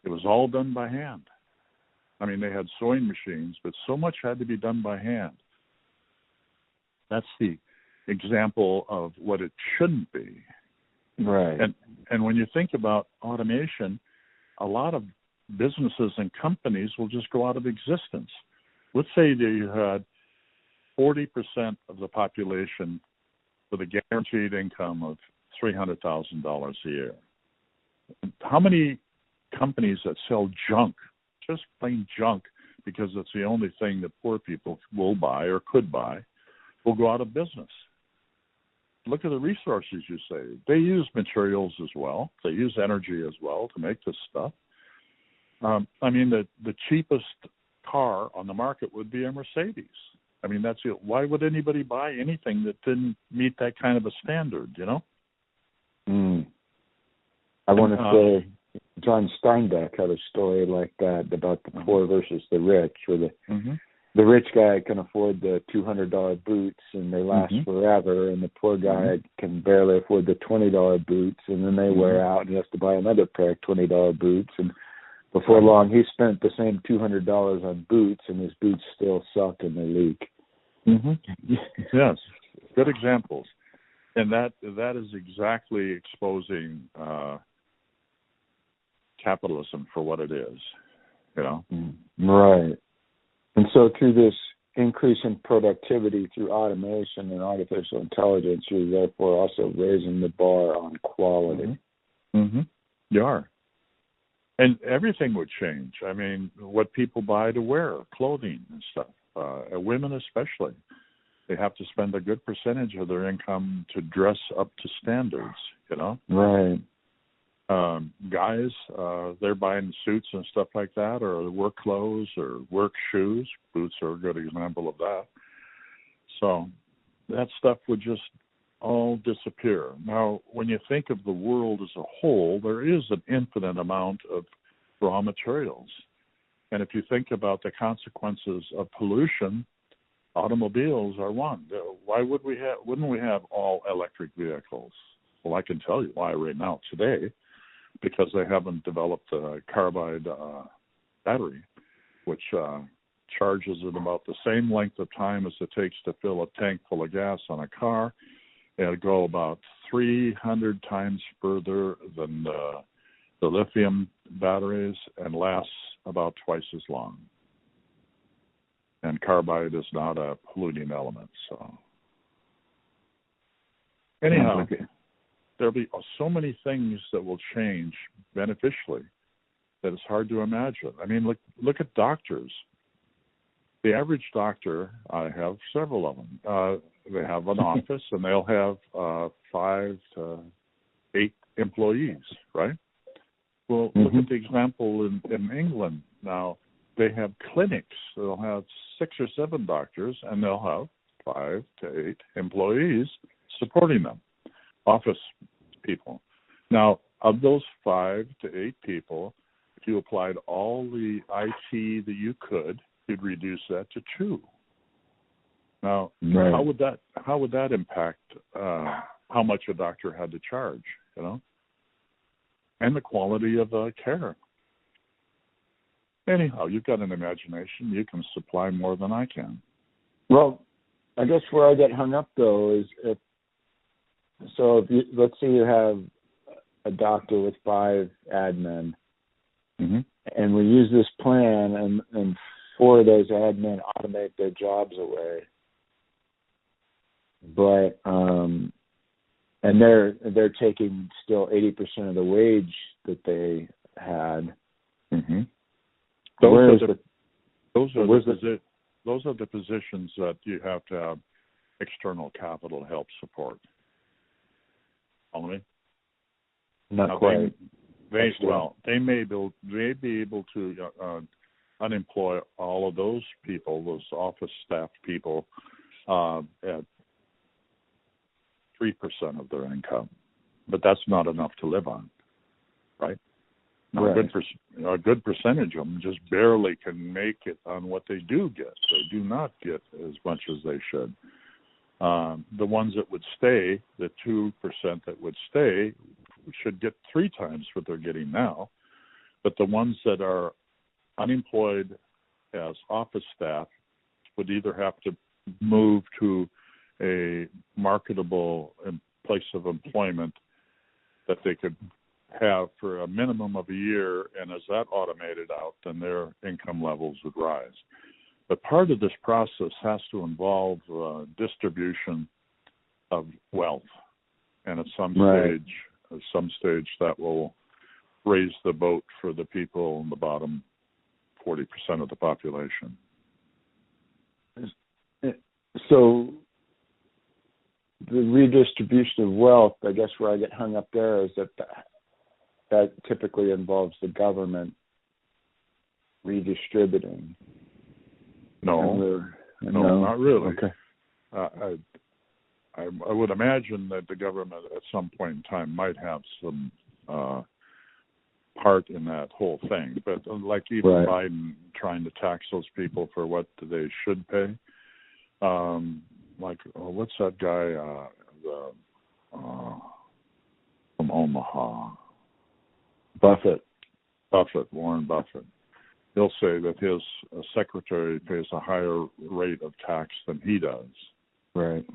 Speaker 3: It was all done by hand. I mean, they had sewing machines, but so much had to be done by hand. That's the example of what it shouldn't be.
Speaker 2: Right.
Speaker 3: And when you think about automation, a lot of businesses and companies will just go out of existence. Let's say that you had 40% of the population with a guaranteed income of $300,000 a year. How many companies that sell junk, just plain junk, because it's the only thing that poor people will buy or could buy, will go out of business? Look at the resources you save. They use materials as well. They use energy as well to make this stuff. I mean, the cheapest car on the market would be a Mercedes. I mean, that's it. Why would anybody buy anything that didn't meet that kind of a standard,
Speaker 2: I want to say John Steinbeck had a story like that about the poor versus the rich, where the rich guy can afford the $200 boots and they last forever, and the poor guy can barely afford the $20 boots, and then they wear out and he has to buy another pair of $20 boots, and before long he spent the same $200 on boots and his boots still suck and they leak.
Speaker 3: Yes, good examples. And that is exactly exposing capitalism for what it is,
Speaker 2: Right. And so through this increase in productivity through automation and artificial intelligence, you're therefore also raising the bar on quality.
Speaker 3: You are. And everything would change. I mean, what people buy to wear, clothing and stuff, women especially, they have to spend a good percentage of their income to dress up to standards,
Speaker 2: Right.
Speaker 3: Guys, they're buying suits and stuff like that, or work clothes or work shoes. Boots are a good example of that. So that stuff would just all disappear. Now, when you think of the world as a whole, there is an infinite amount of raw materials. And if you think about the consequences of pollution, automobiles are one. Why wouldn't we have all electric vehicles? Well, I can tell you why right now today, because they haven't developed a carbide battery, which charges at about the same length of time as it takes to fill a tank full of gas on a car. It'll go about 300 times further than the lithium batteries and lasts about twice as long. And carbide is not a polluting element. So anyhow, there'll be so many things that will change beneficially that it's hard to imagine. I mean, look at doctors. The average doctor, I have several of them. They have an office and they'll have 5 to 8 employees, right? Well, look at the example in England now. They have clinics. They'll have 6 or 7 doctors, and they'll have 5 to 8 employees supporting them, office people. Now, of those 5 to 8 people, if you applied all the IT that you could, you'd reduce that to 2. Now, how would that impact how much a doctor had to charge, and the quality of care? Anyhow, you've got an imagination. You can supply more than I can.
Speaker 2: Well, I guess where I get hung up, though, is let's say you have a doctor with 5 admin, and we use this plan, and 4 of those admin automate their jobs away. But and they're taking still 80% of the wage that they had.
Speaker 3: Those are the positions that you have to have external capital help support. Follow me?
Speaker 2: Not quite.
Speaker 3: They may be able to unemploy all of those people, those office staff people, at 3% of their income, but that's not enough to live on, right?
Speaker 2: Right.
Speaker 3: A good percentage of them just barely can make it on what they do get. They do not get as much as they should. The ones that would stay, the 2% that would stay, should get 3 times what they're getting now. But the ones that are unemployed as office staff would either have to move to a marketable place of employment that they could have for a minimum of a year, and as that automated out, then their income levels would rise. But part of this process has to involve distribution of wealth, and at some stage that will raise the boat for the people in the bottom 40% of the population.
Speaker 2: So the redistribution of wealth, I guess where I get hung up there is that typically involves the government redistributing.
Speaker 3: No, not really.
Speaker 2: Okay.
Speaker 3: I would imagine that the government at some point in time might have some part in that whole thing. But like even Biden trying to tax those people for what they should pay. What's that guy from Omaha? Warren Buffett. He'll say that his secretary pays a higher rate of tax than he does.
Speaker 2: Right.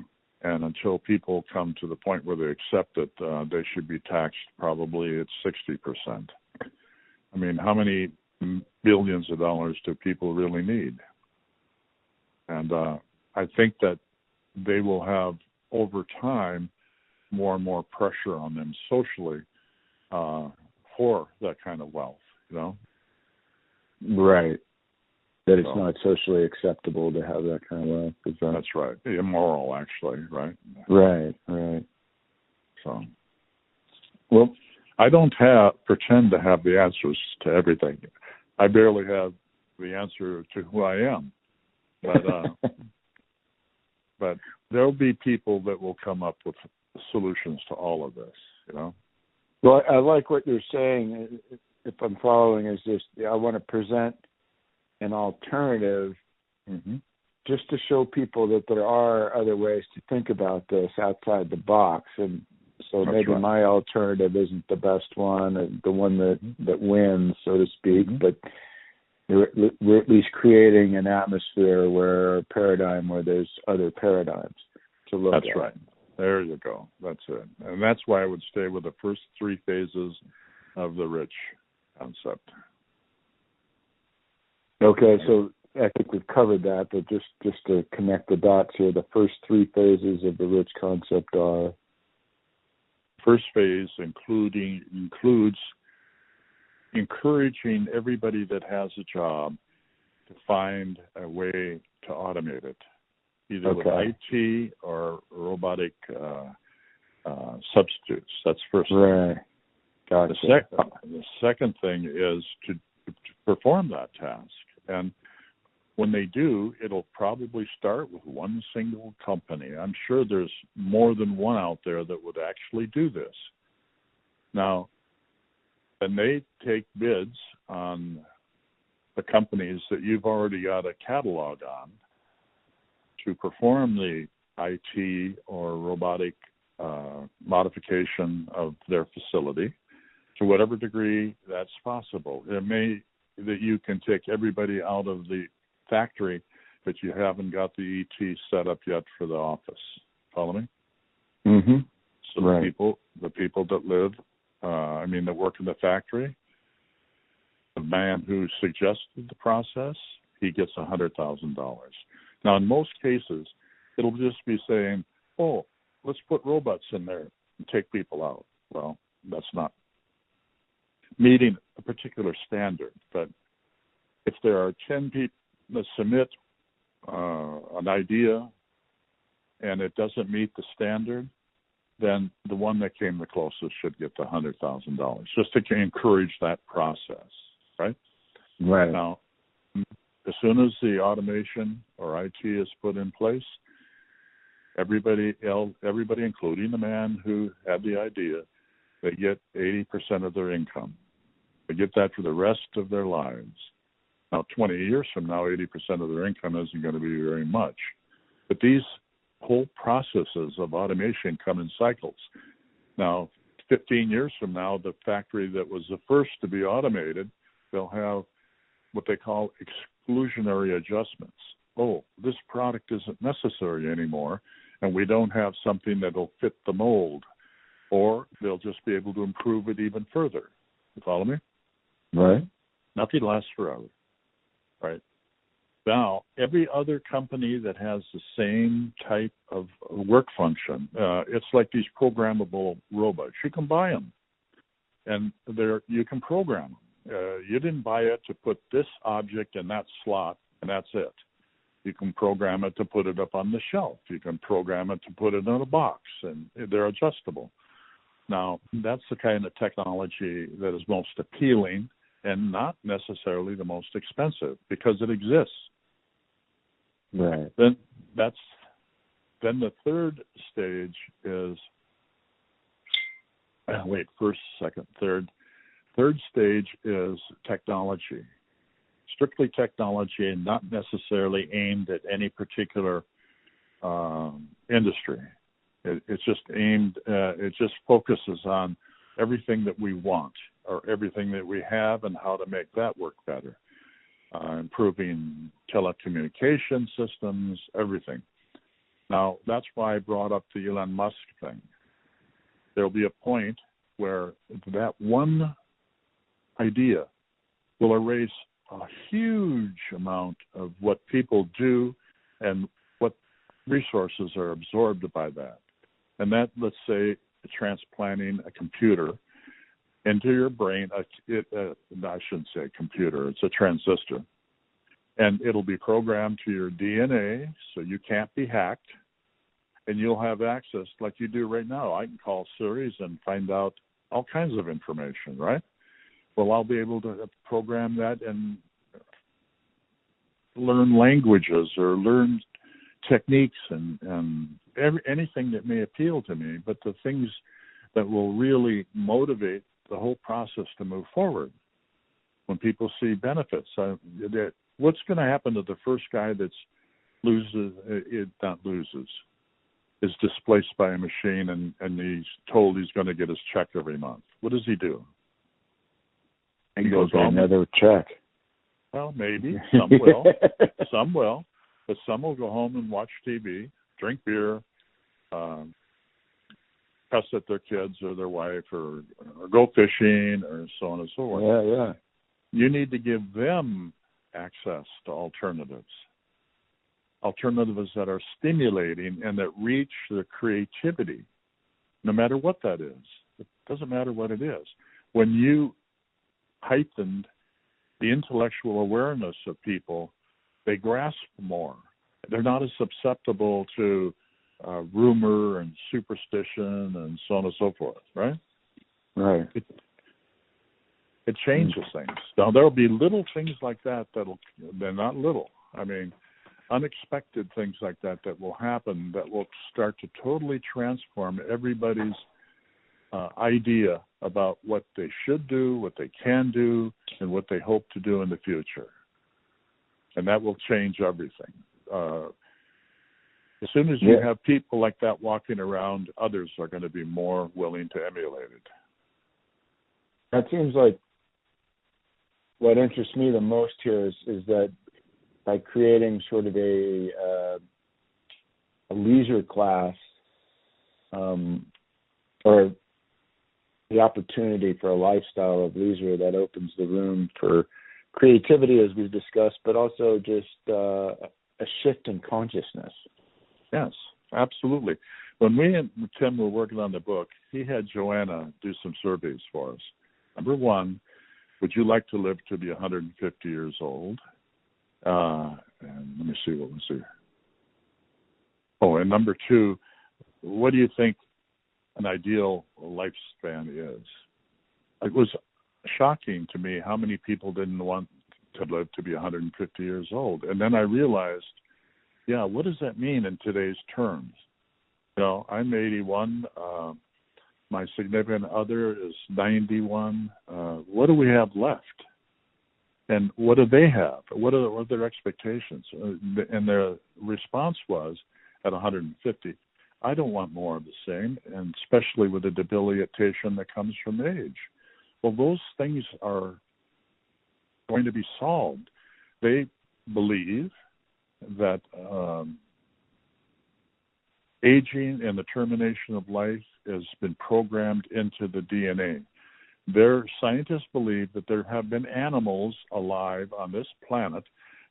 Speaker 3: And until people come to the point where they accept it, they should be taxed probably at 60%. I mean, how many billions of dollars do people really need? And I think that they will have, over time, more and more pressure on them socially for that kind of wealth, you know?
Speaker 2: Right. That it's not socially acceptable to have that kind of wealth.
Speaker 3: That's right. Immoral, actually, right?
Speaker 2: Right.
Speaker 3: So,
Speaker 2: well,
Speaker 3: I don't pretend to have the answers to everything. I barely have the answer to who I am. But but there'll be people that will come up with solutions to all of this, you know?
Speaker 2: Well, I like what you're saying. If I'm following, is just I want to present an alternative, just to show people that there are other ways to think about this outside the box. And so maybe my alternative isn't the best one, or the one that wins, so to speak, but we're at least creating an atmosphere a paradigm where there's other paradigms to look at.
Speaker 3: That's right. There you go. That's it. And that's why I would stay with the first 3 phases of the rich concept.
Speaker 2: Okay, so I think we've covered that, but just to connect the dots here, the first 3 phases of the rich concept are?
Speaker 3: First phase includes encouraging everybody that has a job to find a way to automate it, either with IT or robotic substitutes. That's first.
Speaker 2: Right. Gotcha.
Speaker 3: The second thing is to perform that task. And when they do, it'll probably start with one single company. I'm sure there's more than one out there that would actually do this. Now, and they take bids on the companies that you've already got a catalog on to perform the IT or robotic modification of their facility to whatever degree that's possible. It may that you can take everybody out of the factory, but you haven't got the ET set up yet for the office. Follow me?
Speaker 2: Mm-hmm.
Speaker 3: So the people that live, that work in the factory, the man who suggested the process, he gets $100,000. Now, in most cases, it'll just be saying, "Oh, let's put robots in there and take people out." Well, that's not meeting a particular standard. But if there are 10 people that submit an idea and it doesn't meet the standard, then the one that came the closest should get the $100,000, just to encourage that process, right?
Speaker 2: Right.
Speaker 3: Now, as soon as the automation or IT is put in place, everybody, including the man who had the idea, they get 80% of their income. They get that for the rest of their lives. Now, 20 years from now, 80% of their income isn't going to be very much. But these whole processes of automation come in cycles. Now, 15 years from now, the factory that was the first to be automated, they'll have what they call exclusionary adjustments. Oh, this product isn't necessary anymore, and we don't have something that'll fit the mold. Or they'll just be able to improve it even further. You follow me?
Speaker 2: Right.
Speaker 3: Nothing lasts forever, right? Now, every other company that has the same type of work function, it's like these programmable robots. You can buy them, and you can program them. You didn't buy it to put this object in that slot, and that's it. You can program it to put it up on the shelf. You can program it to put it in a box, and they're adjustable. Now, that's the kind of technology that is most appealing and not necessarily the most expensive because it exists.
Speaker 2: Right.
Speaker 3: Then the third stage is Third stage is technology, strictly technology, and not necessarily aimed at any particular industry. It's just aimed. It just focuses on everything that we want or everything that we have and how to make that work better. Improving telecommunication systems, everything. Now, that's why I brought up the Elon Musk thing. There'll be a point where that one idea will erase a huge amount of what people do and what resources are absorbed by that. And that, let's say, transplanting a computer into your brain. I shouldn't say computer, it's a transistor. And it'll be programmed to your DNA so you can't be hacked. And you'll have access like you do right now. I can call Siri and find out all kinds of information, right? Well, I'll be able to program that and learn languages or learn techniques and anything that may appeal to me, but the things that will really motivate the whole process to move forward. When people see benefits, what's going to happen to the first guy that's is displaced by a machine and he's told he's going to get his check every month? What does he do?
Speaker 2: He goes home. Another check.
Speaker 3: Well, maybe. Some will. Some will. But some will go home and watch TV, drink beer, cuss at their kids or their wife or go fishing or so on and so forth.
Speaker 2: Yeah.
Speaker 3: You need to give them access to alternatives that are stimulating and that reach their creativity, no matter what that is. It doesn't matter what it is. When you heightened the intellectual awareness of people, they grasp more. They're not as susceptible to rumor and superstition and so on and so forth, right?
Speaker 2: Right.
Speaker 3: It changes things. Now, there will be little things like that they're not little. I mean, unexpected things like that will happen that will start to totally transform everybody's idea about what they should do, what they can do, and what they hope to do in the future. And that will change everything. As soon as you have people like that walking around, others are going to be more willing to emulate it.
Speaker 2: That seems like what interests me the most here is that by creating sort of a leisure class or the opportunity for a lifestyle of leisure that opens the room for creativity, as we've discussed, but also just a shift in consciousness.
Speaker 3: Yes, absolutely. When we and Tim were working on the book, he had Joanna do some surveys for us. Number one, would you like to live to be 150 years old? And let me see what was here. Oh, and number two, what do you think an ideal lifespan is. It was shocking to me how many people didn't want to live to be 150 years old. And then I realized, yeah, what does that mean in today's terms? You know, I'm 81. My significant other is 91. What do we have left? And what do they have? What are their expectations? And their response was, at 150, I don't want more of the same, and especially with the debilitation that comes from age. Well, those things are going to be solved. They believe that aging and the termination of life has been programmed into the DNA. Their scientists believe that there have been animals alive on this planet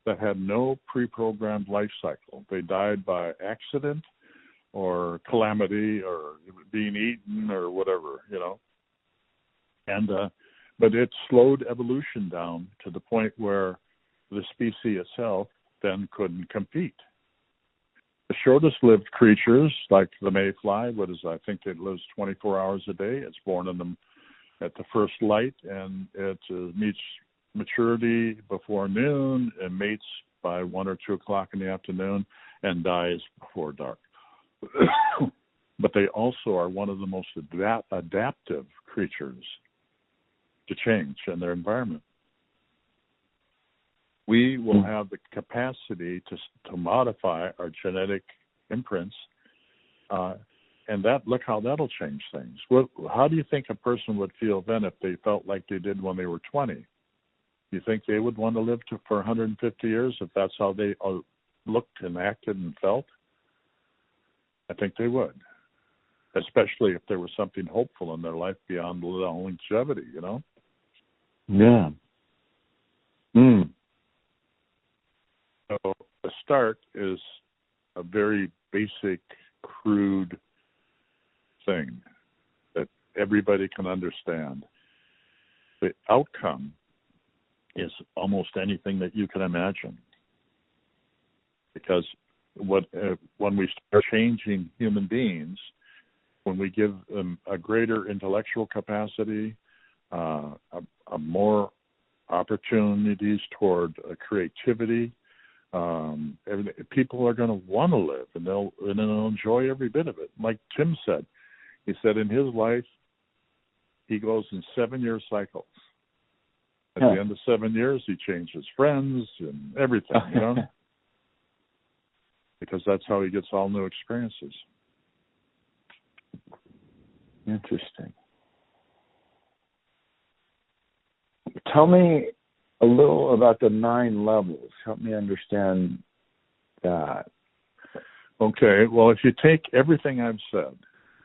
Speaker 3: that had no pre-programmed life cycle. They died by accident or calamity or being eaten or whatever, you know. And but it slowed evolution down to the point where the species itself then couldn't compete. The shortest-lived creatures, like the mayfly, I think it lives 24 hours a day. It's born in the at the first light, and it meets maturity before noon and mates by 1 or 2 o'clock in the afternoon and dies before dark. But they also are one of the most adaptive creatures to change in their environment. We will have the capacity to modify our genetic imprints, and look how that'll change things. How do you think a person would feel then if they felt like they did when they were 20? Do you think they would want to live for 150 years if that's how they looked and acted and felt? I think they would, especially if there was something hopeful in their life beyond longevity, you know?
Speaker 2: Yeah.
Speaker 3: So the start is a very basic, crude thing that everybody can understand. The outcome is almost anything that you can imagine. Because when we start changing human beings, when we give them a greater intellectual capacity, a more opportunities toward creativity, people are going to want to live, and they'll enjoy every bit of it. Like Tim said, he said in his life, he goes in 7-year cycles. At the end of 7 years, he changes friends and everything, you know, because that's how he gets all new experiences.
Speaker 2: Interesting. Tell me a little about the 9 levels. Help me understand that.
Speaker 3: Okay. Well, if you take everything I've said,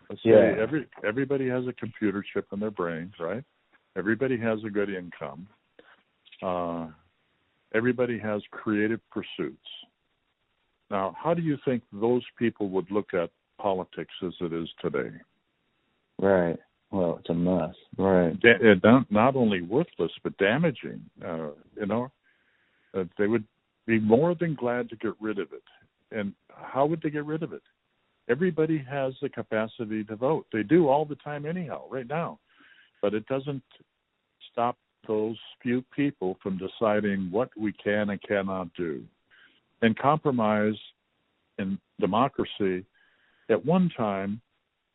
Speaker 3: let's say everybody has a computer chip in their brains, right? Everybody has a good income. Everybody has creative pursuits. Now, how do you think those people would look at politics as it is today?
Speaker 2: Right. Well, it's a mess. Right.
Speaker 3: Not only worthless, but damaging. They would be more than glad to get rid of it. And how would they get rid of it? Everybody has the capacity to vote. They do all the time anyhow, right now. But it doesn't stop those few people from deciding what we can and cannot do. And compromise in democracy at one time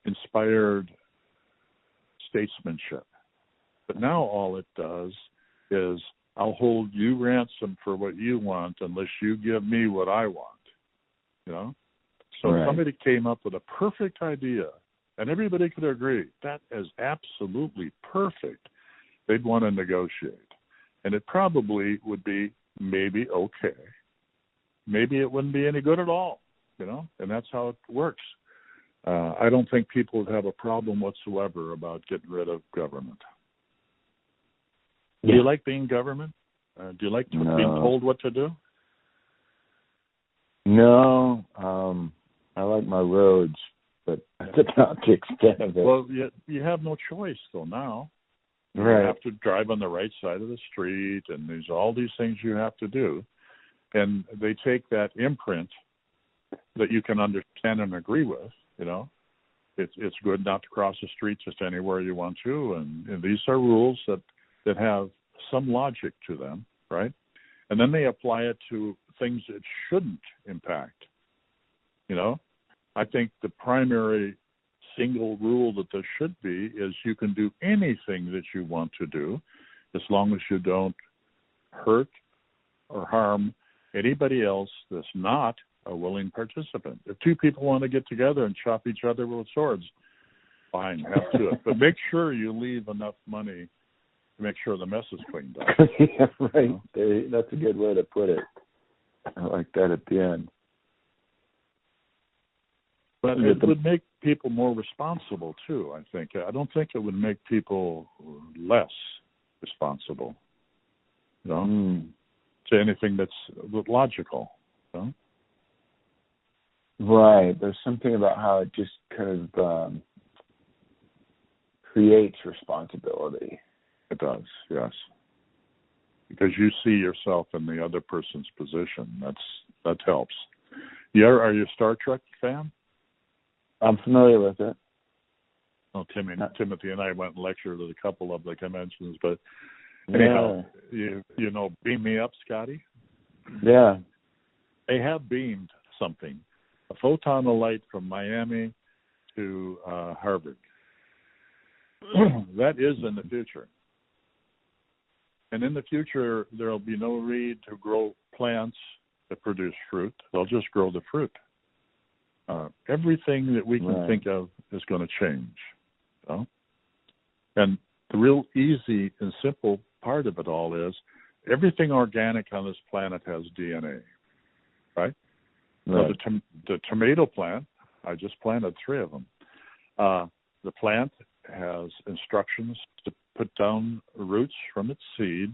Speaker 3: inspired statesmanship. But now all it does is I'll hold you ransom for what you want unless you give me what I want. You know? So if somebody came up with a perfect idea and everybody could agree that is absolutely perfect, they'd want to negotiate. And it probably would be maybe okay. Maybe it wouldn't be any good at all, you know? And that's how it works. I don't think people would have a problem whatsoever about getting rid of government. Do you like being government? Do you like being told what to do?
Speaker 2: No. I like my roads, but that's about the extent of it.
Speaker 3: Well, you have no choice, though, now.
Speaker 2: Right.
Speaker 3: You have to drive on the right side of the street, and there's all these things you have to do. And they take that imprint that you can understand and agree with, you know. It's good not to cross the street just anywhere you want to, and these are rules that have some logic to them, right? And then they apply it to things it shouldn't impact. I think the primary single rule that there should be is you can do anything that you want to do as long as you don't hurt or harm anybody else that's not a willing participant. If two people want to get together and chop each other with swords, fine, have to it. But make sure you leave enough money to make sure the mess is cleaned up.
Speaker 2: Yeah, right. That's a good way to put it. I like that at the end.
Speaker 3: But it would make people more responsible, too, I think. I don't think it would make people less responsible, to anything that's logical.
Speaker 2: Right. There's something about how it just kind of creates responsibility.
Speaker 3: It does, yes. Because you see yourself in the other person's position. That helps. Are you a Star Trek fan?
Speaker 2: I'm familiar with it.
Speaker 3: Well, Timothy and I went and lectured at a couple of the conventions, but anyhow, you beam me up, Scotty?
Speaker 2: Yeah.
Speaker 3: They have beamed something, a photon of light from Miami to Harvard. That is in the future. And in the future, there will be no need to grow plants that produce fruit. They'll just grow the fruit. Everything that we can think of is going to change. And the real easy and simple part of it all is everything organic on this planet has DNA, right? So the tomato plant, I just planted 3 of them. The plant has instructions to put down roots from its seed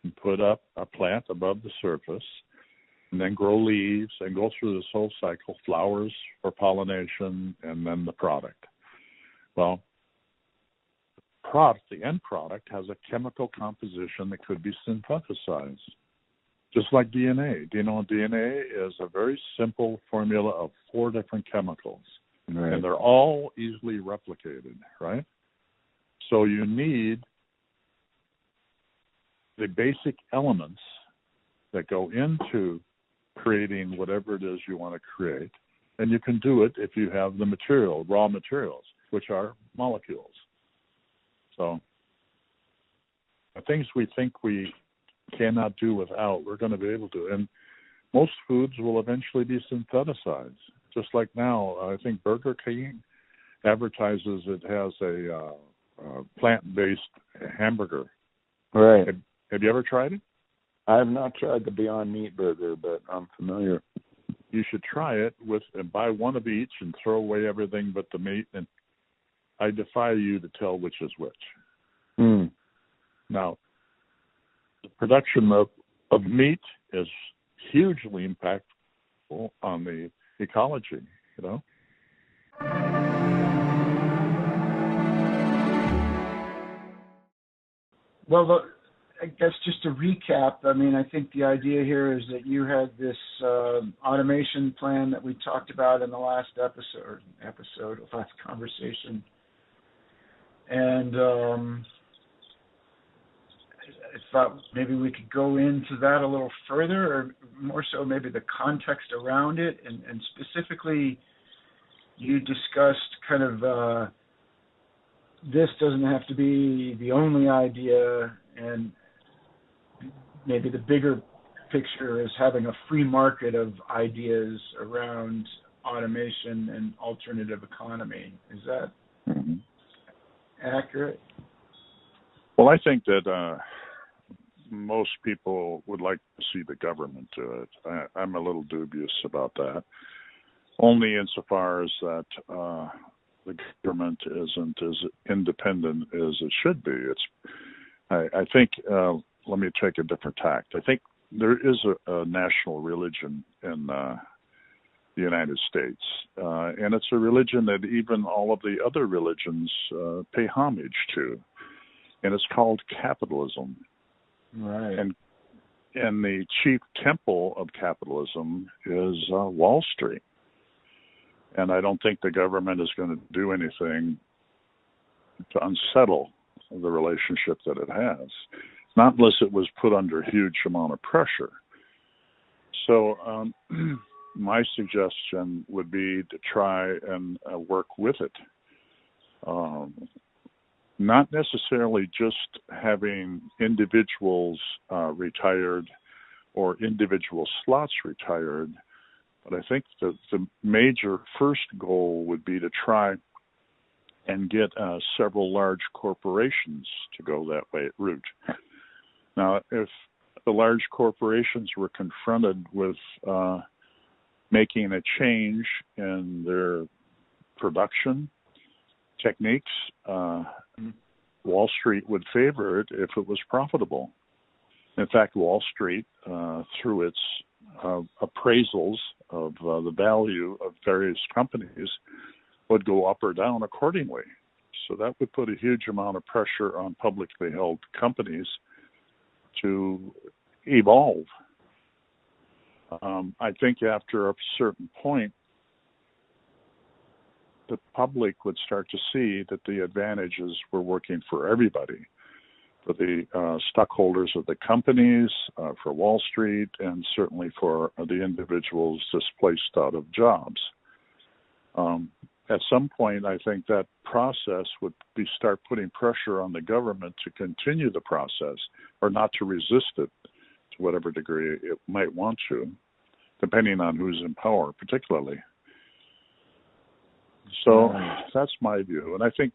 Speaker 3: and put up a plant above the surface, and then grow leaves and go through this whole cycle, flowers for pollination, and then the product. Well, the end product has a chemical composition that could be synthesized, just like DNA. DNA is a very simple formula of 4 different chemicals, and they're all easily replicated, right? So you need the basic elements that go into creating whatever it is you want to create, and you can do it if you have the raw materials, which are molecules. So the things we think we cannot do without, we're going to be able to. And most foods will eventually be synthesized. Just like now, I think Burger King advertises it has a plant-based hamburger.
Speaker 2: Right.
Speaker 3: Have you ever tried it?
Speaker 2: I have not tried the Beyond Meat burger, but I'm familiar.
Speaker 3: You should try it and buy one of each and throw away everything but the meat. And I defy you to tell which is which. Now, the production of meat is hugely impactful on the ecology,
Speaker 2: Well, I guess just to recap, I think the idea here is that you had this automation plan that we talked about in the last last conversation. And I thought maybe we could go into that a little further, or more so maybe the context around it. And specifically, you discussed kind of this doesn't have to be the only idea, and maybe the bigger picture is having a free market of ideas around automation and alternative economy. Is that accurate?
Speaker 3: Well, I think that most people would like to see the government do it. I'm a little dubious about that, only insofar as that the government isn't as independent as it should be. I think, let me take a different tact. I think there is a national religion in the United States, and it's a religion that even all of the other religions pay homage to, and it's called capitalism.
Speaker 2: Right.
Speaker 3: And the chief temple of capitalism is Wall Street. And I don't think the government is going to do anything to unsettle the relationship that it has, not unless it was put under a huge amount of pressure. So my suggestion would be to try and work with it. Not necessarily just having individuals retired or individual slots retired, but I think that the major first goal would be to try and get several large corporations to go that route. Now, if the large corporations were confronted with making a change in their production techniques, Wall Street would favor it if it was profitable. In fact, Wall Street, through its appraisals of the value of various companies, would go up or down accordingly. So that would put a huge amount of pressure on publicly held companies to evolve. I think after a certain point, the public would start to see that the advantages were working for everybody, for the stockholders of the companies, for Wall Street, and certainly for the individuals displaced out of jobs. At some point, I think that process would start putting pressure on the government to continue the process or not to resist it to whatever degree it might want to, depending on who's in power, particularly. So that's my view. And I think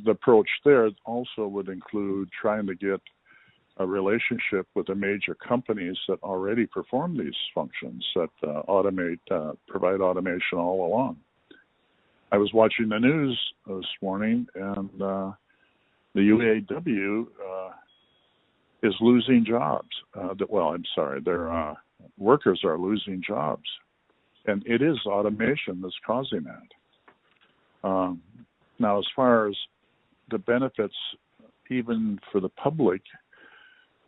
Speaker 3: the approach there also would include trying to get a relationship with the major companies that already perform these functions, that provide automation all along. I was watching the news this morning, and the UAW is losing jobs. Their workers are losing jobs. And it is automation that's causing that. Now, as far as the benefits, even for the public,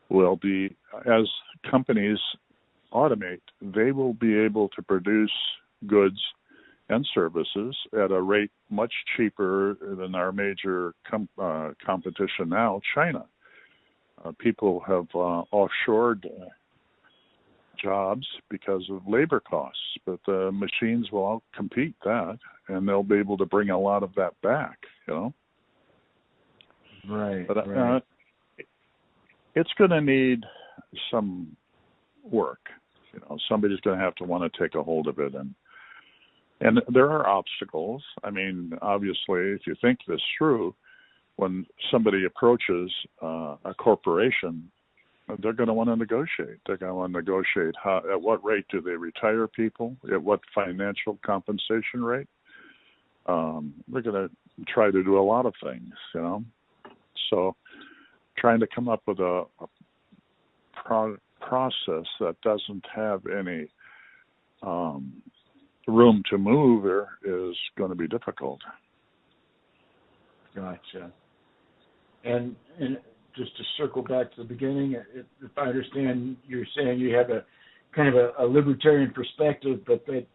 Speaker 3: will be as companies automate, they will be able to produce goods and services at a rate much cheaper than our major competition now, China. People have offshored jobs because of labor costs, but the machines will outcompete that, and they'll be able to bring a lot of that back,
Speaker 2: Right.
Speaker 3: But
Speaker 2: right.
Speaker 3: It's going to need some work. Somebody's going to have to want to take a hold of it, and there are obstacles. I mean, obviously, if you think this through, when somebody approaches a corporation, they're going to want to negotiate. They're going to want to negotiate at what rate do they retire people, at what financial compensation rate. They're going to try to do a lot of things, So trying to come up with a process that doesn't have any room to move is going to be difficult.
Speaker 2: Gotcha. And just to circle back to the beginning, if I understand, you're saying you have a kind of a libertarian perspective, but that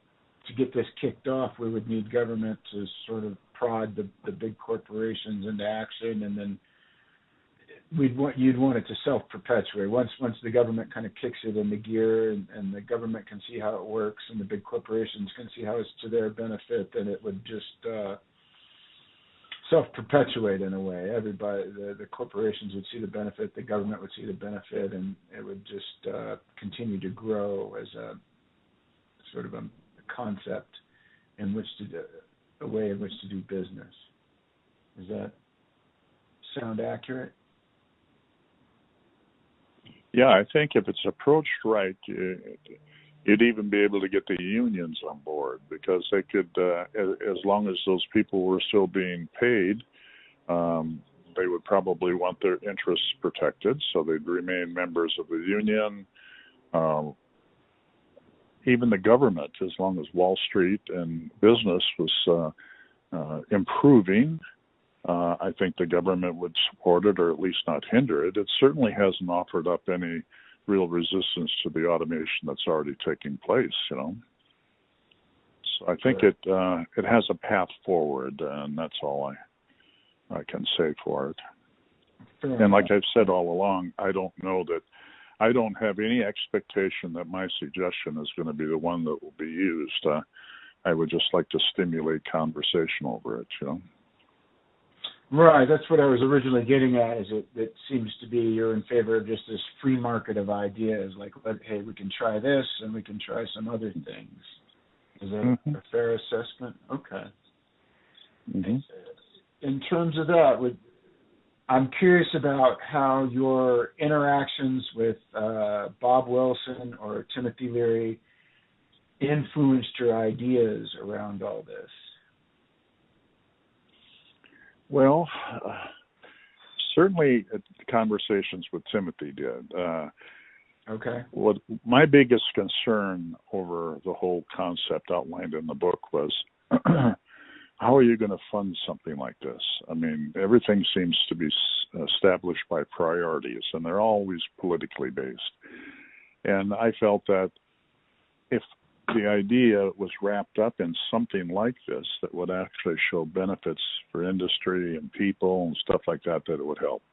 Speaker 2: to get this kicked off, we would need government to sort of prod the big corporations into action, and then you'd want it to self-perpetuate. Once the government kind of kicks it into gear, and the government can see how it works, and the big corporations can see how it's to their benefit, then it would just self-perpetuate in a way. Everybody, the corporations would see the benefit, the government would see the benefit, and it would just continue to grow as a sort of a concept in which to do, a way in which to do business. Does that sound accurate?
Speaker 3: Yeah, I think if it's approached right, you'd even be able to get the unions on board, because they could, as long as those people were still being paid, they would probably want their interests protected, so they'd remain members of the union. Even the government, as long as Wall Street and business was improving, I think the government would support it, or at least not hinder it. It certainly hasn't offered up any real resistance to the automation that's already taking place, So I think it has a path forward, and that's all I can say for it. And like I've said all along, I don't have any expectation that my suggestion is going to be the one that will be used. I would just like to stimulate conversation over it,
Speaker 2: Right, that's what I was originally getting at. Is it seems to be you're in favor of just this free market of ideas, like, hey, we can try this and we can try some other things. Is that a fair assessment? Okay.
Speaker 3: Mm-hmm.
Speaker 2: In terms of that, I'm curious about how your interactions with Bob Wilson or Timothy Leary influenced your ideas around all this.
Speaker 3: Well, certainly conversations with Timothy did.
Speaker 2: Okay.
Speaker 3: What my biggest concern over the whole concept outlined in the book was how are you going to fund something like this? I mean, everything seems to be established by priorities, and they're always politically based. And I felt that if the idea was wrapped up in something like this that would actually show benefits for industry and people and stuff like that, that it would help.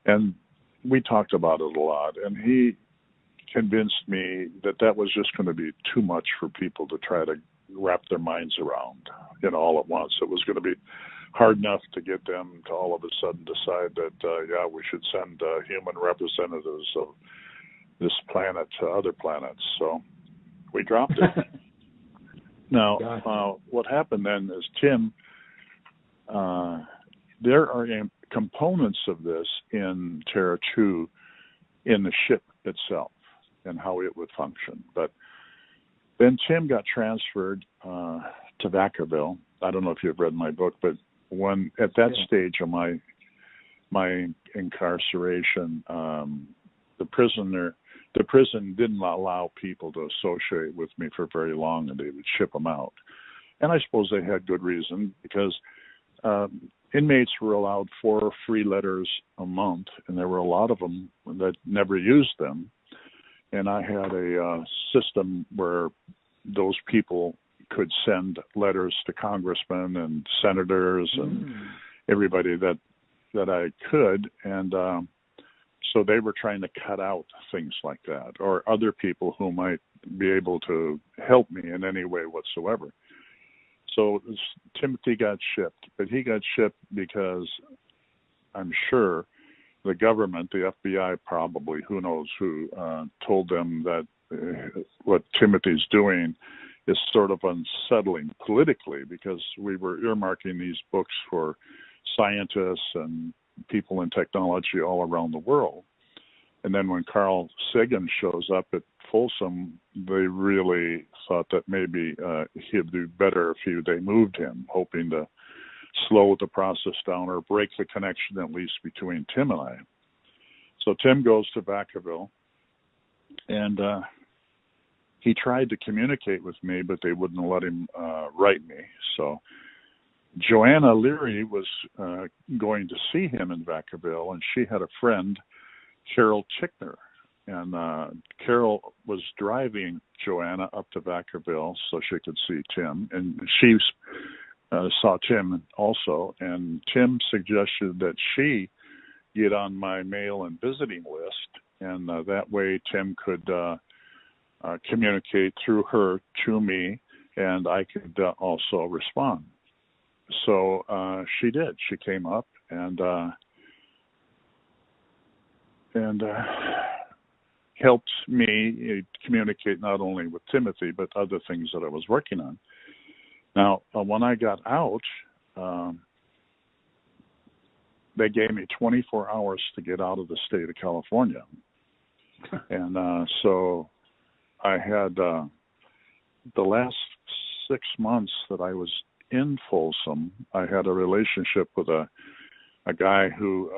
Speaker 3: And we talked about it a lot, and he convinced me that that was just going to be too much for people to try to wrap their minds around, all at once. It was going to be hard enough to get them to all of a sudden decide that, we should send human representatives of this planet to other planets. So we dropped it. Now, what happened then is Tim, there are components of this in Terra II in the ship itself and how it would function. But then Tim got transferred to Vacaville. I don't know if you've read my book, but when at that stage of my incarceration, the prison didn't allow people to associate with me for very long, and they would ship them out. And I suppose they had good reason, because inmates were allowed 4 free letters a month, and there were a lot of them that never used them. And I had a system where those people could send letters to congressmen and senators and everybody that I could. And so they were trying to cut out things like that, or other people who might be able to help me in any way whatsoever. So Timothy got shipped, but he got shipped because I'm sure the government, the FBI probably, who knows who, told them that what Timothy's doing is sort of unsettling politically, because we were earmarking these books for scientists and people in technology all around the world. And then when Carl Sagan shows up at Folsom, they really thought that maybe he'd do better if they moved him, hoping to slow the process down or break the connection at least between Tim and I. So Tim goes to Vacaville, and he tried to communicate with me, but they wouldn't let him write me. So Joanna Leary was going to see him in Vacaville, and she had a friend, Carol Tickner. And Carol was driving Joanna up to Vacaville so she could see Tim. And she saw Tim also. And Tim suggested that she get on my mail and visiting list. And that way Tim could communicate through her to me, and I could also respond. So she did. She came up and helped me communicate not only with Timothy, but other things that I was working on. Now, when I got out, they gave me 24 hours to get out of the state of California. And so I had the last 6 months that I was in Folsom, I had a relationship with a guy who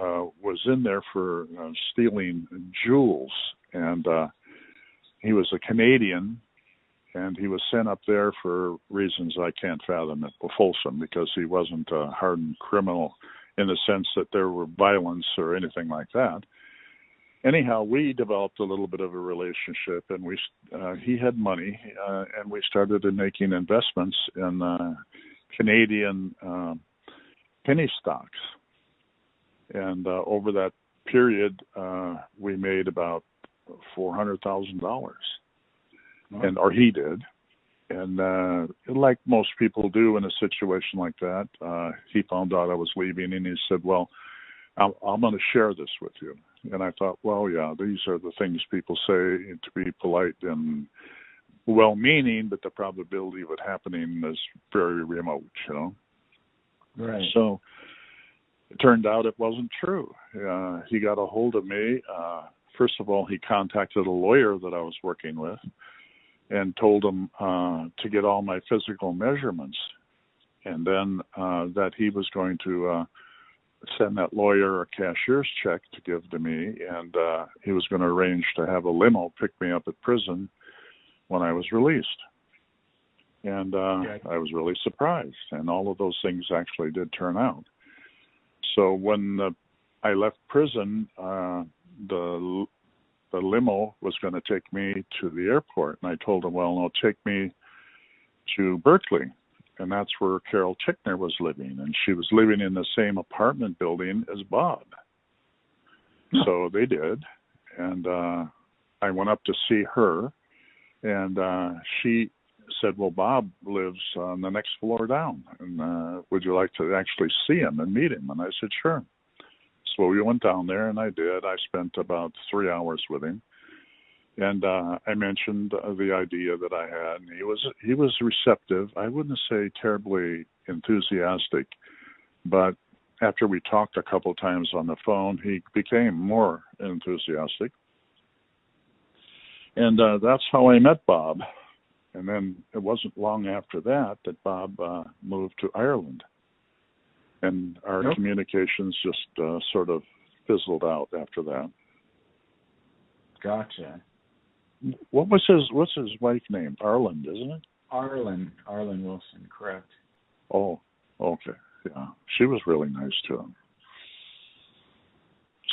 Speaker 3: was in there for stealing jewels. And he was a Canadian, and he was sent up there for reasons I can't fathom at Folsom, because he wasn't a hardened criminal in the sense that there were violence or anything like that. anyhow, we developed a little bit of a relationship, and he had money, and we started making investments in Canadian penny stocks. And over that period, we made about $400,000, or he did. And like most people do in a situation like that, he found out I was leaving, and he said, well, I'm going to share this with you. And I thought, well, yeah, these are the things people say to be polite and well-meaning, but the probability of it happening is very remote,
Speaker 2: Right.
Speaker 3: So it turned out it wasn't true. He got a hold of me. First of all, he contacted a lawyer that I was working with and told him to get all my physical measurements, and then that he was going to send that lawyer a cashier's check to give to me, and he was going to arrange to have a limo pick me up at prison when I was released. And I was really surprised, and all of those things actually did turn out. So when I left prison, the limo was going to take me to the airport, and I told him, well, no, take me to Berkeley. And that's where Carol Tickner was living, and she was living in the same apartment building as Bob. So they did, and I went up to see her, and she said, well, Bob lives on the next floor down, and would you like to actually see him and meet him? And I said, sure. So we went down there, and I did. I spent about 3 hours with him. And I mentioned the idea that I had, and he was receptive. I wouldn't say terribly enthusiastic, but after we talked a couple times on the phone, he became more enthusiastic. And that's how I met Bob. And then it wasn't long after that Bob moved to Ireland. And our communications just sort of fizzled out after that.
Speaker 2: Gotcha.
Speaker 3: What's his wife name? Arlen, isn't it?
Speaker 2: Arlen Wilson, correct.
Speaker 3: Oh, okay. Yeah. She was really nice to him.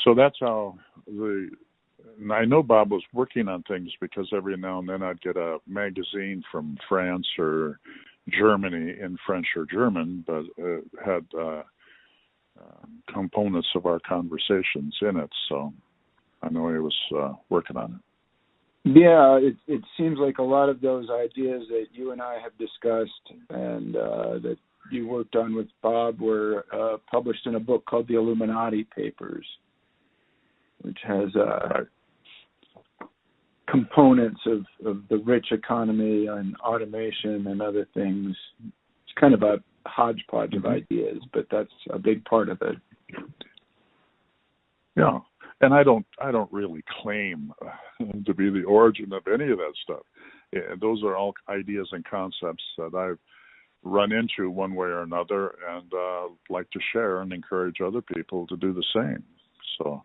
Speaker 3: So that's how and I know Bob was working on things, because every now and then I'd get a magazine from France or Germany in French or German, but it had components of our conversations in it. So I know he was working on it.
Speaker 2: Yeah, it seems like a lot of those ideas that you and I have discussed and that you worked on with Bob were published in a book called The Illuminati Papers, which has components of the rich economy and automation and other things. It's kind of a hodgepodge of ideas, but that's a big part of it.
Speaker 3: Yeah. And I don't really claim to be the origin of any of that stuff. Yeah, those are all ideas and concepts that I've run into one way or another, and like to share and encourage other people to do the same. So,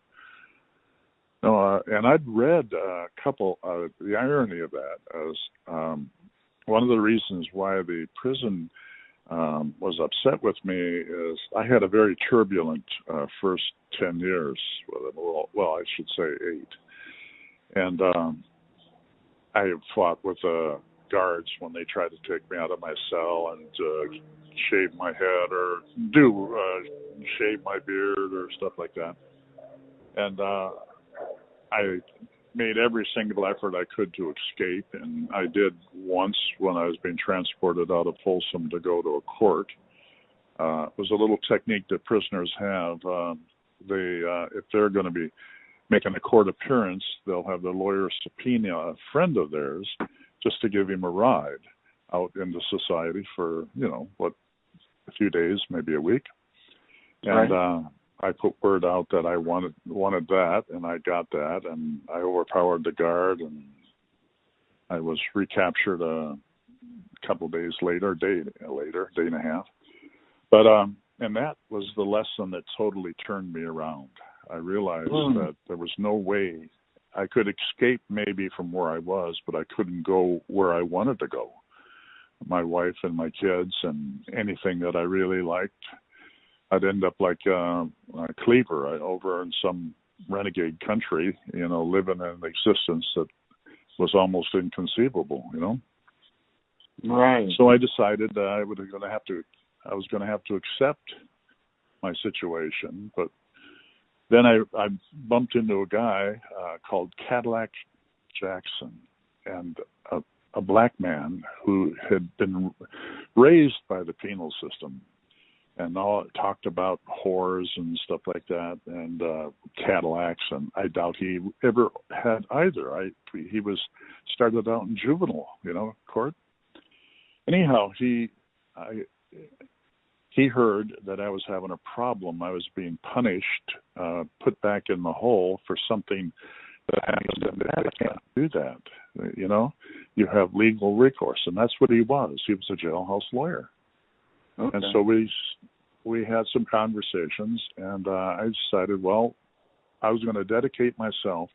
Speaker 3: and I'd read a couple. The irony of that is one of the reasons why the prison was upset with me is I had a very turbulent first 10 years with him. Well, I should say 8. And I fought with guards when they tried to take me out of my cell and shave my head or shave my beard or stuff like that. And I made every single effort I could to escape, and I did once when I was being transported out of Folsom to go to a court. It was a little technique that prisoners have. If they're going to be making a court appearance, they'll have the lawyer subpoena a friend of theirs just to give him a ride out into society for, a few days, maybe a week. And
Speaker 2: Right.
Speaker 3: I put word out that I wanted that, and I got that, and I overpowered the guard, and I was recaptured a couple of days later, day and a half. But and that was the lesson that totally turned me around. I realized that there was no way I could escape maybe from where I was, but I couldn't go where I wanted to go. My wife and my kids and anything that I really liked, I'd end up like Cleaver over in some renegade country, living in an existence that was almost inconceivable,
Speaker 2: Right.
Speaker 3: So I decided that I was going to have to accept my situation. But then I bumped into a guy called Cadillac Jackson, and a black man who had been raised by the penal system, and all talked about whores and stuff like that, and Cadillacs, and I doubt he ever had either. He was started out in juvenile, court. Anyhow, he heard that I was having a problem. I was being punished, put back in the hole for something that happened. I can't do that. You have legal recourse, and that's what he was. He was a jailhouse lawyer. Okay. And so we had some conversations, and I decided, well, I was going to dedicate myself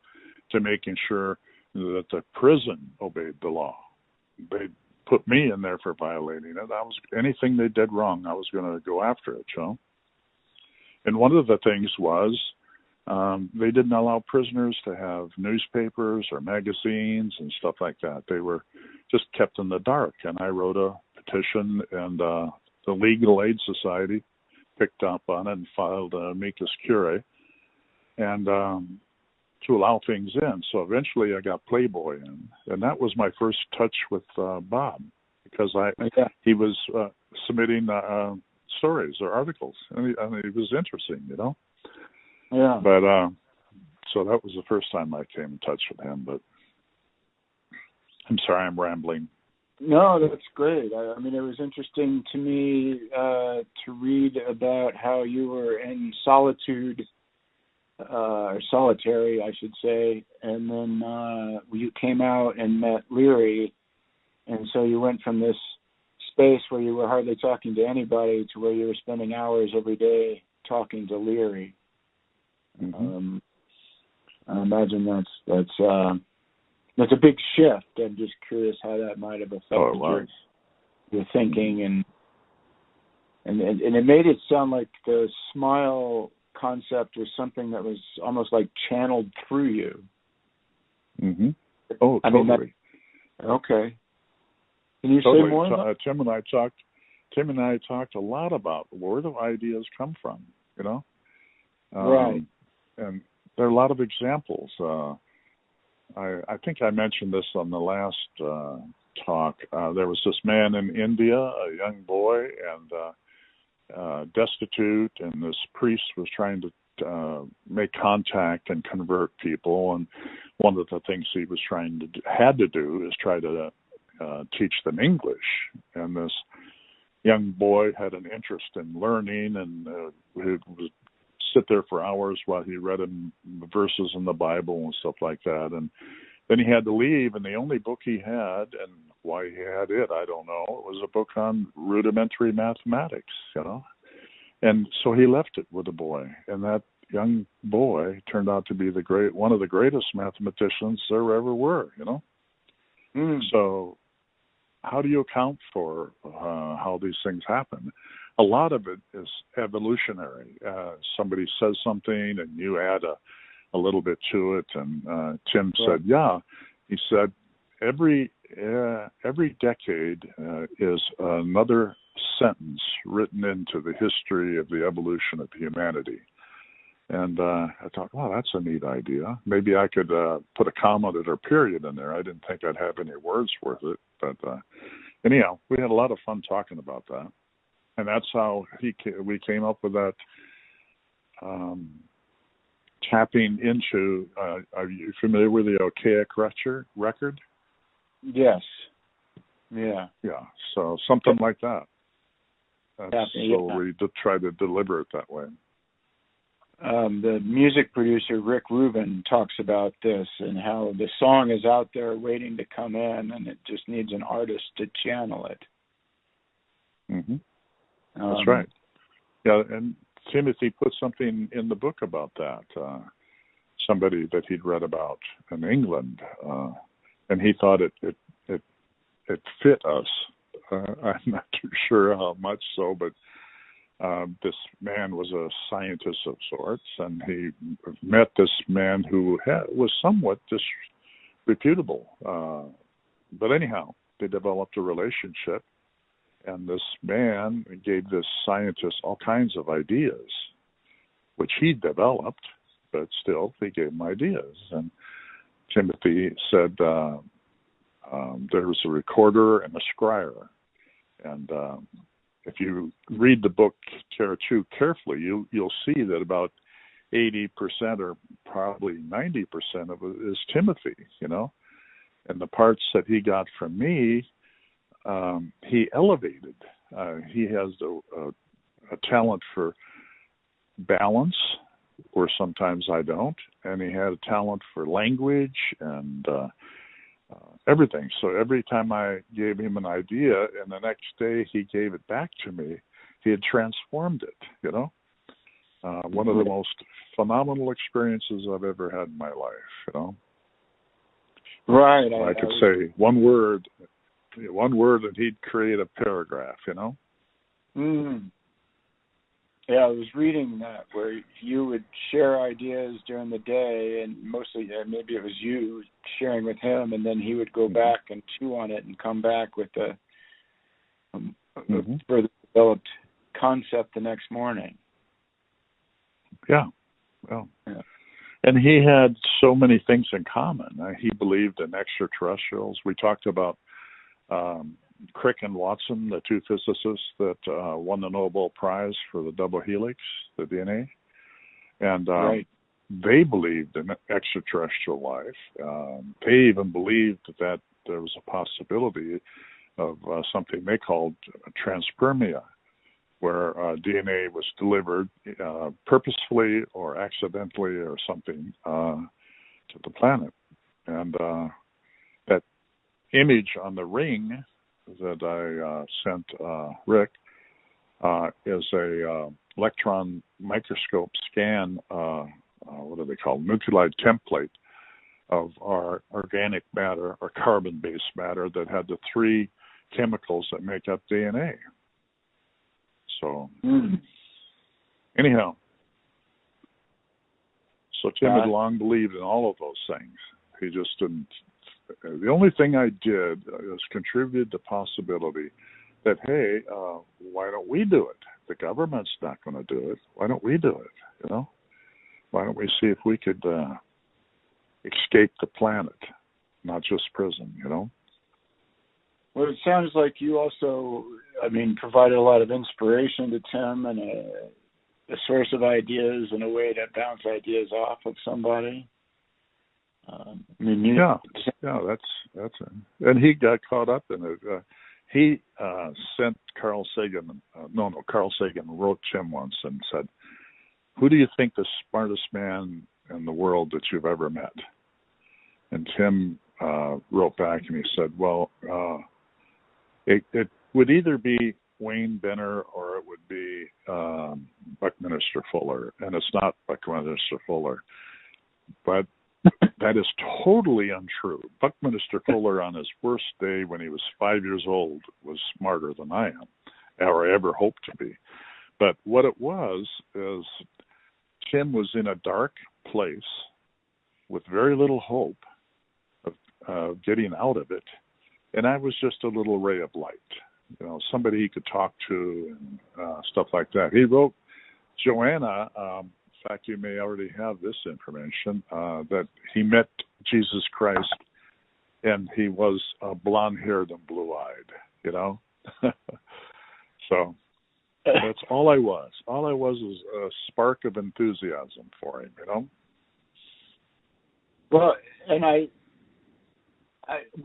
Speaker 3: to making sure that the prison obeyed the law. They put me in there for violating it. Anything they did wrong, I was going to go after it, And one of the things was they didn't allow prisoners to have newspapers or magazines and stuff like that. They were just kept in the dark. And I wrote a petition, and the Legal Aid Society picked up on it and filed a amicus curiae, and to allow things in. So eventually I got Playboy in, and that was my first touch with Bob, because he was submitting stories or articles, and it was interesting, Yeah. But so that was the first time I came in touch with him. But I'm sorry, I'm rambling.
Speaker 2: No, that's great. I mean, it was interesting to me to read about how you were in solitude, or solitary, I should say, and then you came out and met Leary, and so you went from this space where you were hardly talking to anybody to where you were spending hours every day talking to Leary. Mm-hmm. I imagine that's a big shift. I'm just curious how that might have affected your thinking, and it made it sound like the smile concept was something that was almost like channeled through you.
Speaker 3: Mm-hmm. Oh, totally.
Speaker 2: Okay. Can you say more about that?
Speaker 3: Tim and I talked a lot about where do ideas come from,
Speaker 2: Right.
Speaker 3: And there are a lot of examples. I think I mentioned this on the last talk. There was this man in India, a young boy, and destitute, and this priest was trying to make contact and convert people. And one of the things he was had to do is try to teach them English. And this young boy had an interest in learning, and he would sit there for hours while he read him verses in the Bible and stuff like that. And then he had to leave, and the only book he had, and why he had it, I don't know, it was a book on rudimentary mathematics, And so he left it with the boy, and that young boy turned out to be one of the greatest mathematicians there ever were, So how do you account for how these things happen? A lot of it is evolutionary. Somebody says something, and you add a little bit to it. And Tim said, he said, every decade is another sentence written into the history of the evolution of humanity. And I thought, wow, that's a neat idea. Maybe I could put a comma or a period in there. I didn't think I'd have any words worth it. But anyhow, we had a lot of fun talking about that. And that's how we came up with that tapping into, are you familiar with the archaic record?
Speaker 2: Yes. Yeah.
Speaker 3: Yeah, so something like that. We try to deliver it that way.
Speaker 2: The music producer, Rick Rubin, talks about this and how the song is out there waiting to come in, and it just needs an artist to channel it.
Speaker 3: Mm-hmm. That's right. Yeah, and Timothy put something in the book about that. Somebody that he'd read about in England, and he thought it fit us. I'm not too sure how much so, but This man was a scientist of sorts, and he met this man who was somewhat disreputable. But anyhow, they developed a relationship, and this man gave this scientist all kinds of ideas, which he developed, but still, he gave him ideas. And Timothy said there was a recorder and a scryer. And if you read the book Terra II carefully, you'll see that about 80% or probably 90% of it is Timothy, And the parts that he got from me, he elevated. He has a talent for balance, where sometimes I don't, and he had a talent for language and everything. So every time I gave him an idea, and the next day he gave it back to me, he had transformed it, One of the most phenomenal experiences I've ever had in my life,
Speaker 2: Right.
Speaker 3: I could say one word, and he'd create a paragraph,
Speaker 2: Mm. Yeah, I was reading that where you would share ideas during the day, and mostly maybe it was you sharing with him, and then he would go back and chew on it and come back with a further developed concept the next morning.
Speaker 3: Yeah, well, yeah. And he had so many things in common. He believed in extraterrestrials. We talked about Crick and Watson, the two physicists that won the Nobel Prize for the double helix, the DNA. And
Speaker 2: right.
Speaker 3: They believed in extraterrestrial life. They even believed that there was a possibility of something they called transpermia, where DNA was delivered purposefully or accidentally or something to the planet. And that image on the ring that I sent Rick is a electron microscope scan, what are they called, nuclide template of our organic matter or carbon-based matter that had the three chemicals that make up DNA. So anyhow, so Tim had long believed in all of those things. He just didn't. The only thing I did is contributed the possibility that, hey, why don't we do it? The government's not going to do it. Why don't we do it? Why don't we see if we could escape the planet, not just prison?
Speaker 2: Well, it sounds like you also, provided a lot of inspiration to Tim and a source of ideas and a way to bounce ideas off of somebody.
Speaker 3: Yeah, that's it. And he got caught up in it. He sent Carl Sagan. Carl Sagan wrote Tim once and said, "Who do you think the smartest man in the world that you've ever met?" And Tim wrote back and he said, "Well, it would either be Wayne Benner or it would be Buckminster Fuller, and it's not Buckminster Fuller, but." That is totally untrue. Buckminster Fuller, on his worst day when he was 5 years old, was smarter than I am, or ever hoped to be. But what it was is Tim was in a dark place with very little hope of getting out of it, and I was just a little ray of light, somebody he could talk to and stuff like that. He wrote Joanna. In fact, you may already have this information, that he met Jesus Christ and he was blonde-haired and blue-eyed, So that's all I was. All I was a spark of enthusiasm for him,
Speaker 2: Well, and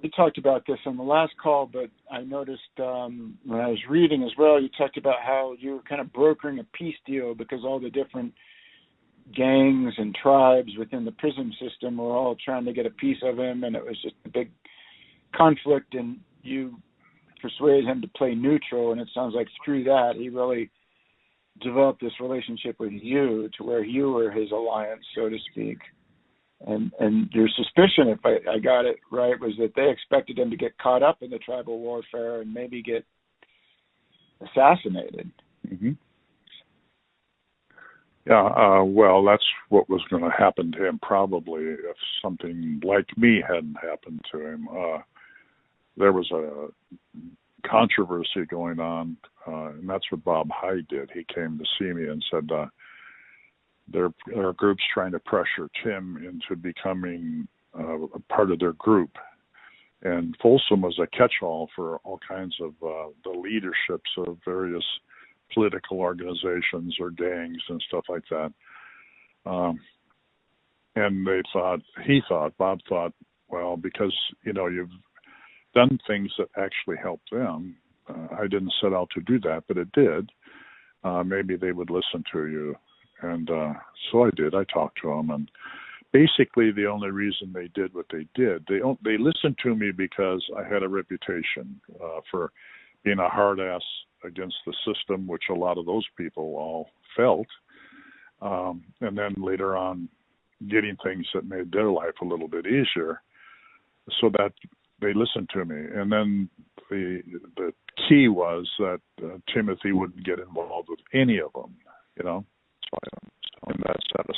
Speaker 2: we talked about this on the last call, but I noticed when I was reading as well, you talked about how you were kind of brokering a peace deal because all the different gangs and tribes within the prison system were all trying to get a piece of him, and it was just a big conflict, and you persuaded him to play neutral, and it sounds like through that he really developed this relationship with you to where you were his alliance, so to speak. And your suspicion, if I got it right, was that they expected him to get caught up in the tribal warfare and maybe get assassinated.
Speaker 3: Mm-hmm. Yeah, well, that's what was going to happen to him probably if something like me hadn't happened to him. There was a controversy going on, and that's what Bob Hyde did. He came to see me and said, there are groups trying to pressure Tim into becoming a part of their group. And Folsom was a catch-all for all kinds of the leaderships of various political organizations or gangs and stuff like that. And Bob thought, well, because, you've done things that actually help them. I didn't set out to do that, but it did. Maybe they would listen to you. And so I did. I talked to them, and basically the only reason they did what they did, they listened to me because I had a reputation for being a hard ass against the system, which a lot of those people all felt. And then later on, getting things that made their life a little bit easier, so that they listened to me. And then the key was that Timothy wouldn't get involved with any of them, So in that status.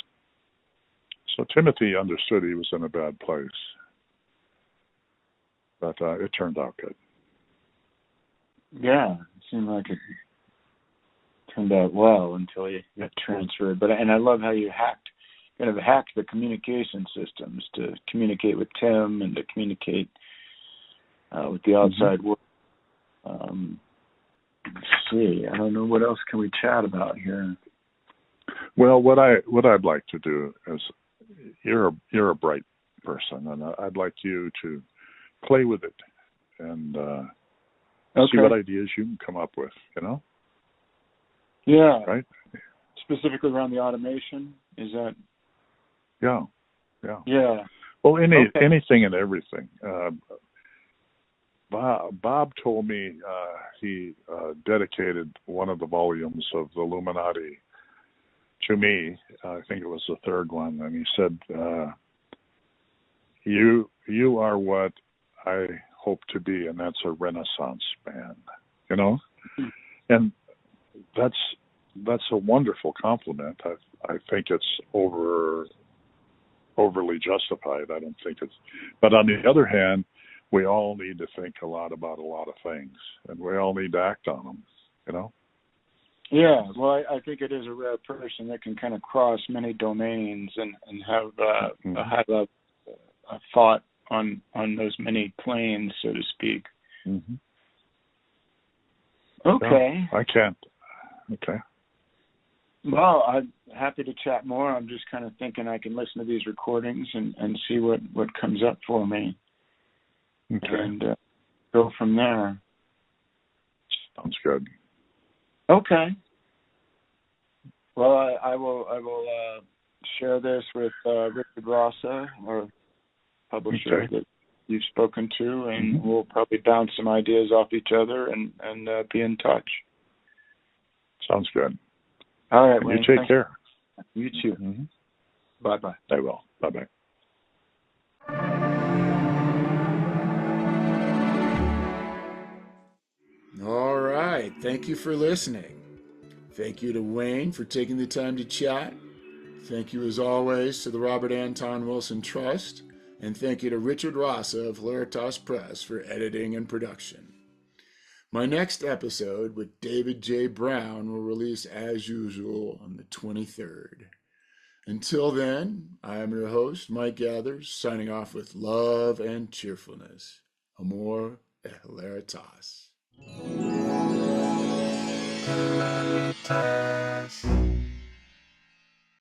Speaker 3: So Timothy understood he was in a bad place, but it turned out good.
Speaker 2: Yeah, it seemed like it turned out well until you got transferred. And I love how you hacked the communication systems to communicate with Tim and to communicate with the outside world. Let's see, I don't know, what else can we chat about here?
Speaker 3: Well, what I'd like to do is, you're a bright person, and I'd like you to play with it and see what ideas you can come up with.
Speaker 2: Yeah.
Speaker 3: Right.
Speaker 2: Specifically around the automation, is that?
Speaker 3: Yeah.
Speaker 2: Well,
Speaker 3: anything and everything. Bob told me he dedicated one of the volumes of the Illuminati to me. I think it was the third one, and he said, "You are what I hope to be, and that's a Renaissance man." And that's a wonderful compliment. I think it's overly justified. I don't think it's. But on the other hand, we all need to think a lot about a lot of things, and we all need to act on them.
Speaker 2: Yeah, well, I think it is a rare person that can kind of cross many domains and have have a thought on those many planes, so to speak.
Speaker 3: Mm-hmm.
Speaker 2: Okay.
Speaker 3: No, I can't. Okay.
Speaker 2: Well, I'm happy to chat more. I'm just kind of thinking I can listen to these recordings and see what comes up for me.
Speaker 3: Okay.
Speaker 2: And go from there.
Speaker 3: Sounds good.
Speaker 2: Okay. Well, I will share this with Richard Rassa, our publisher that you've spoken to, and we'll probably bounce some ideas off each other and be in touch.
Speaker 3: Sounds good.
Speaker 2: All right, Wayne.
Speaker 3: You take care.
Speaker 2: You too.
Speaker 3: Mm-hmm.
Speaker 2: Bye-bye.
Speaker 3: I will. Bye-bye.
Speaker 1: All right. Thank you for listening. Thank you to Wayne for taking the time to chat. Thank you, as always, to the Robert Anton Wilson Trust. And thank you to Richard Rassa of Hilaritas Press for editing and production. My next episode with David J. Brown will release as usual on the 23rd. Until then, I am your host, Mike Gathers, signing off with love and cheerfulness. Amor et Hilaritas.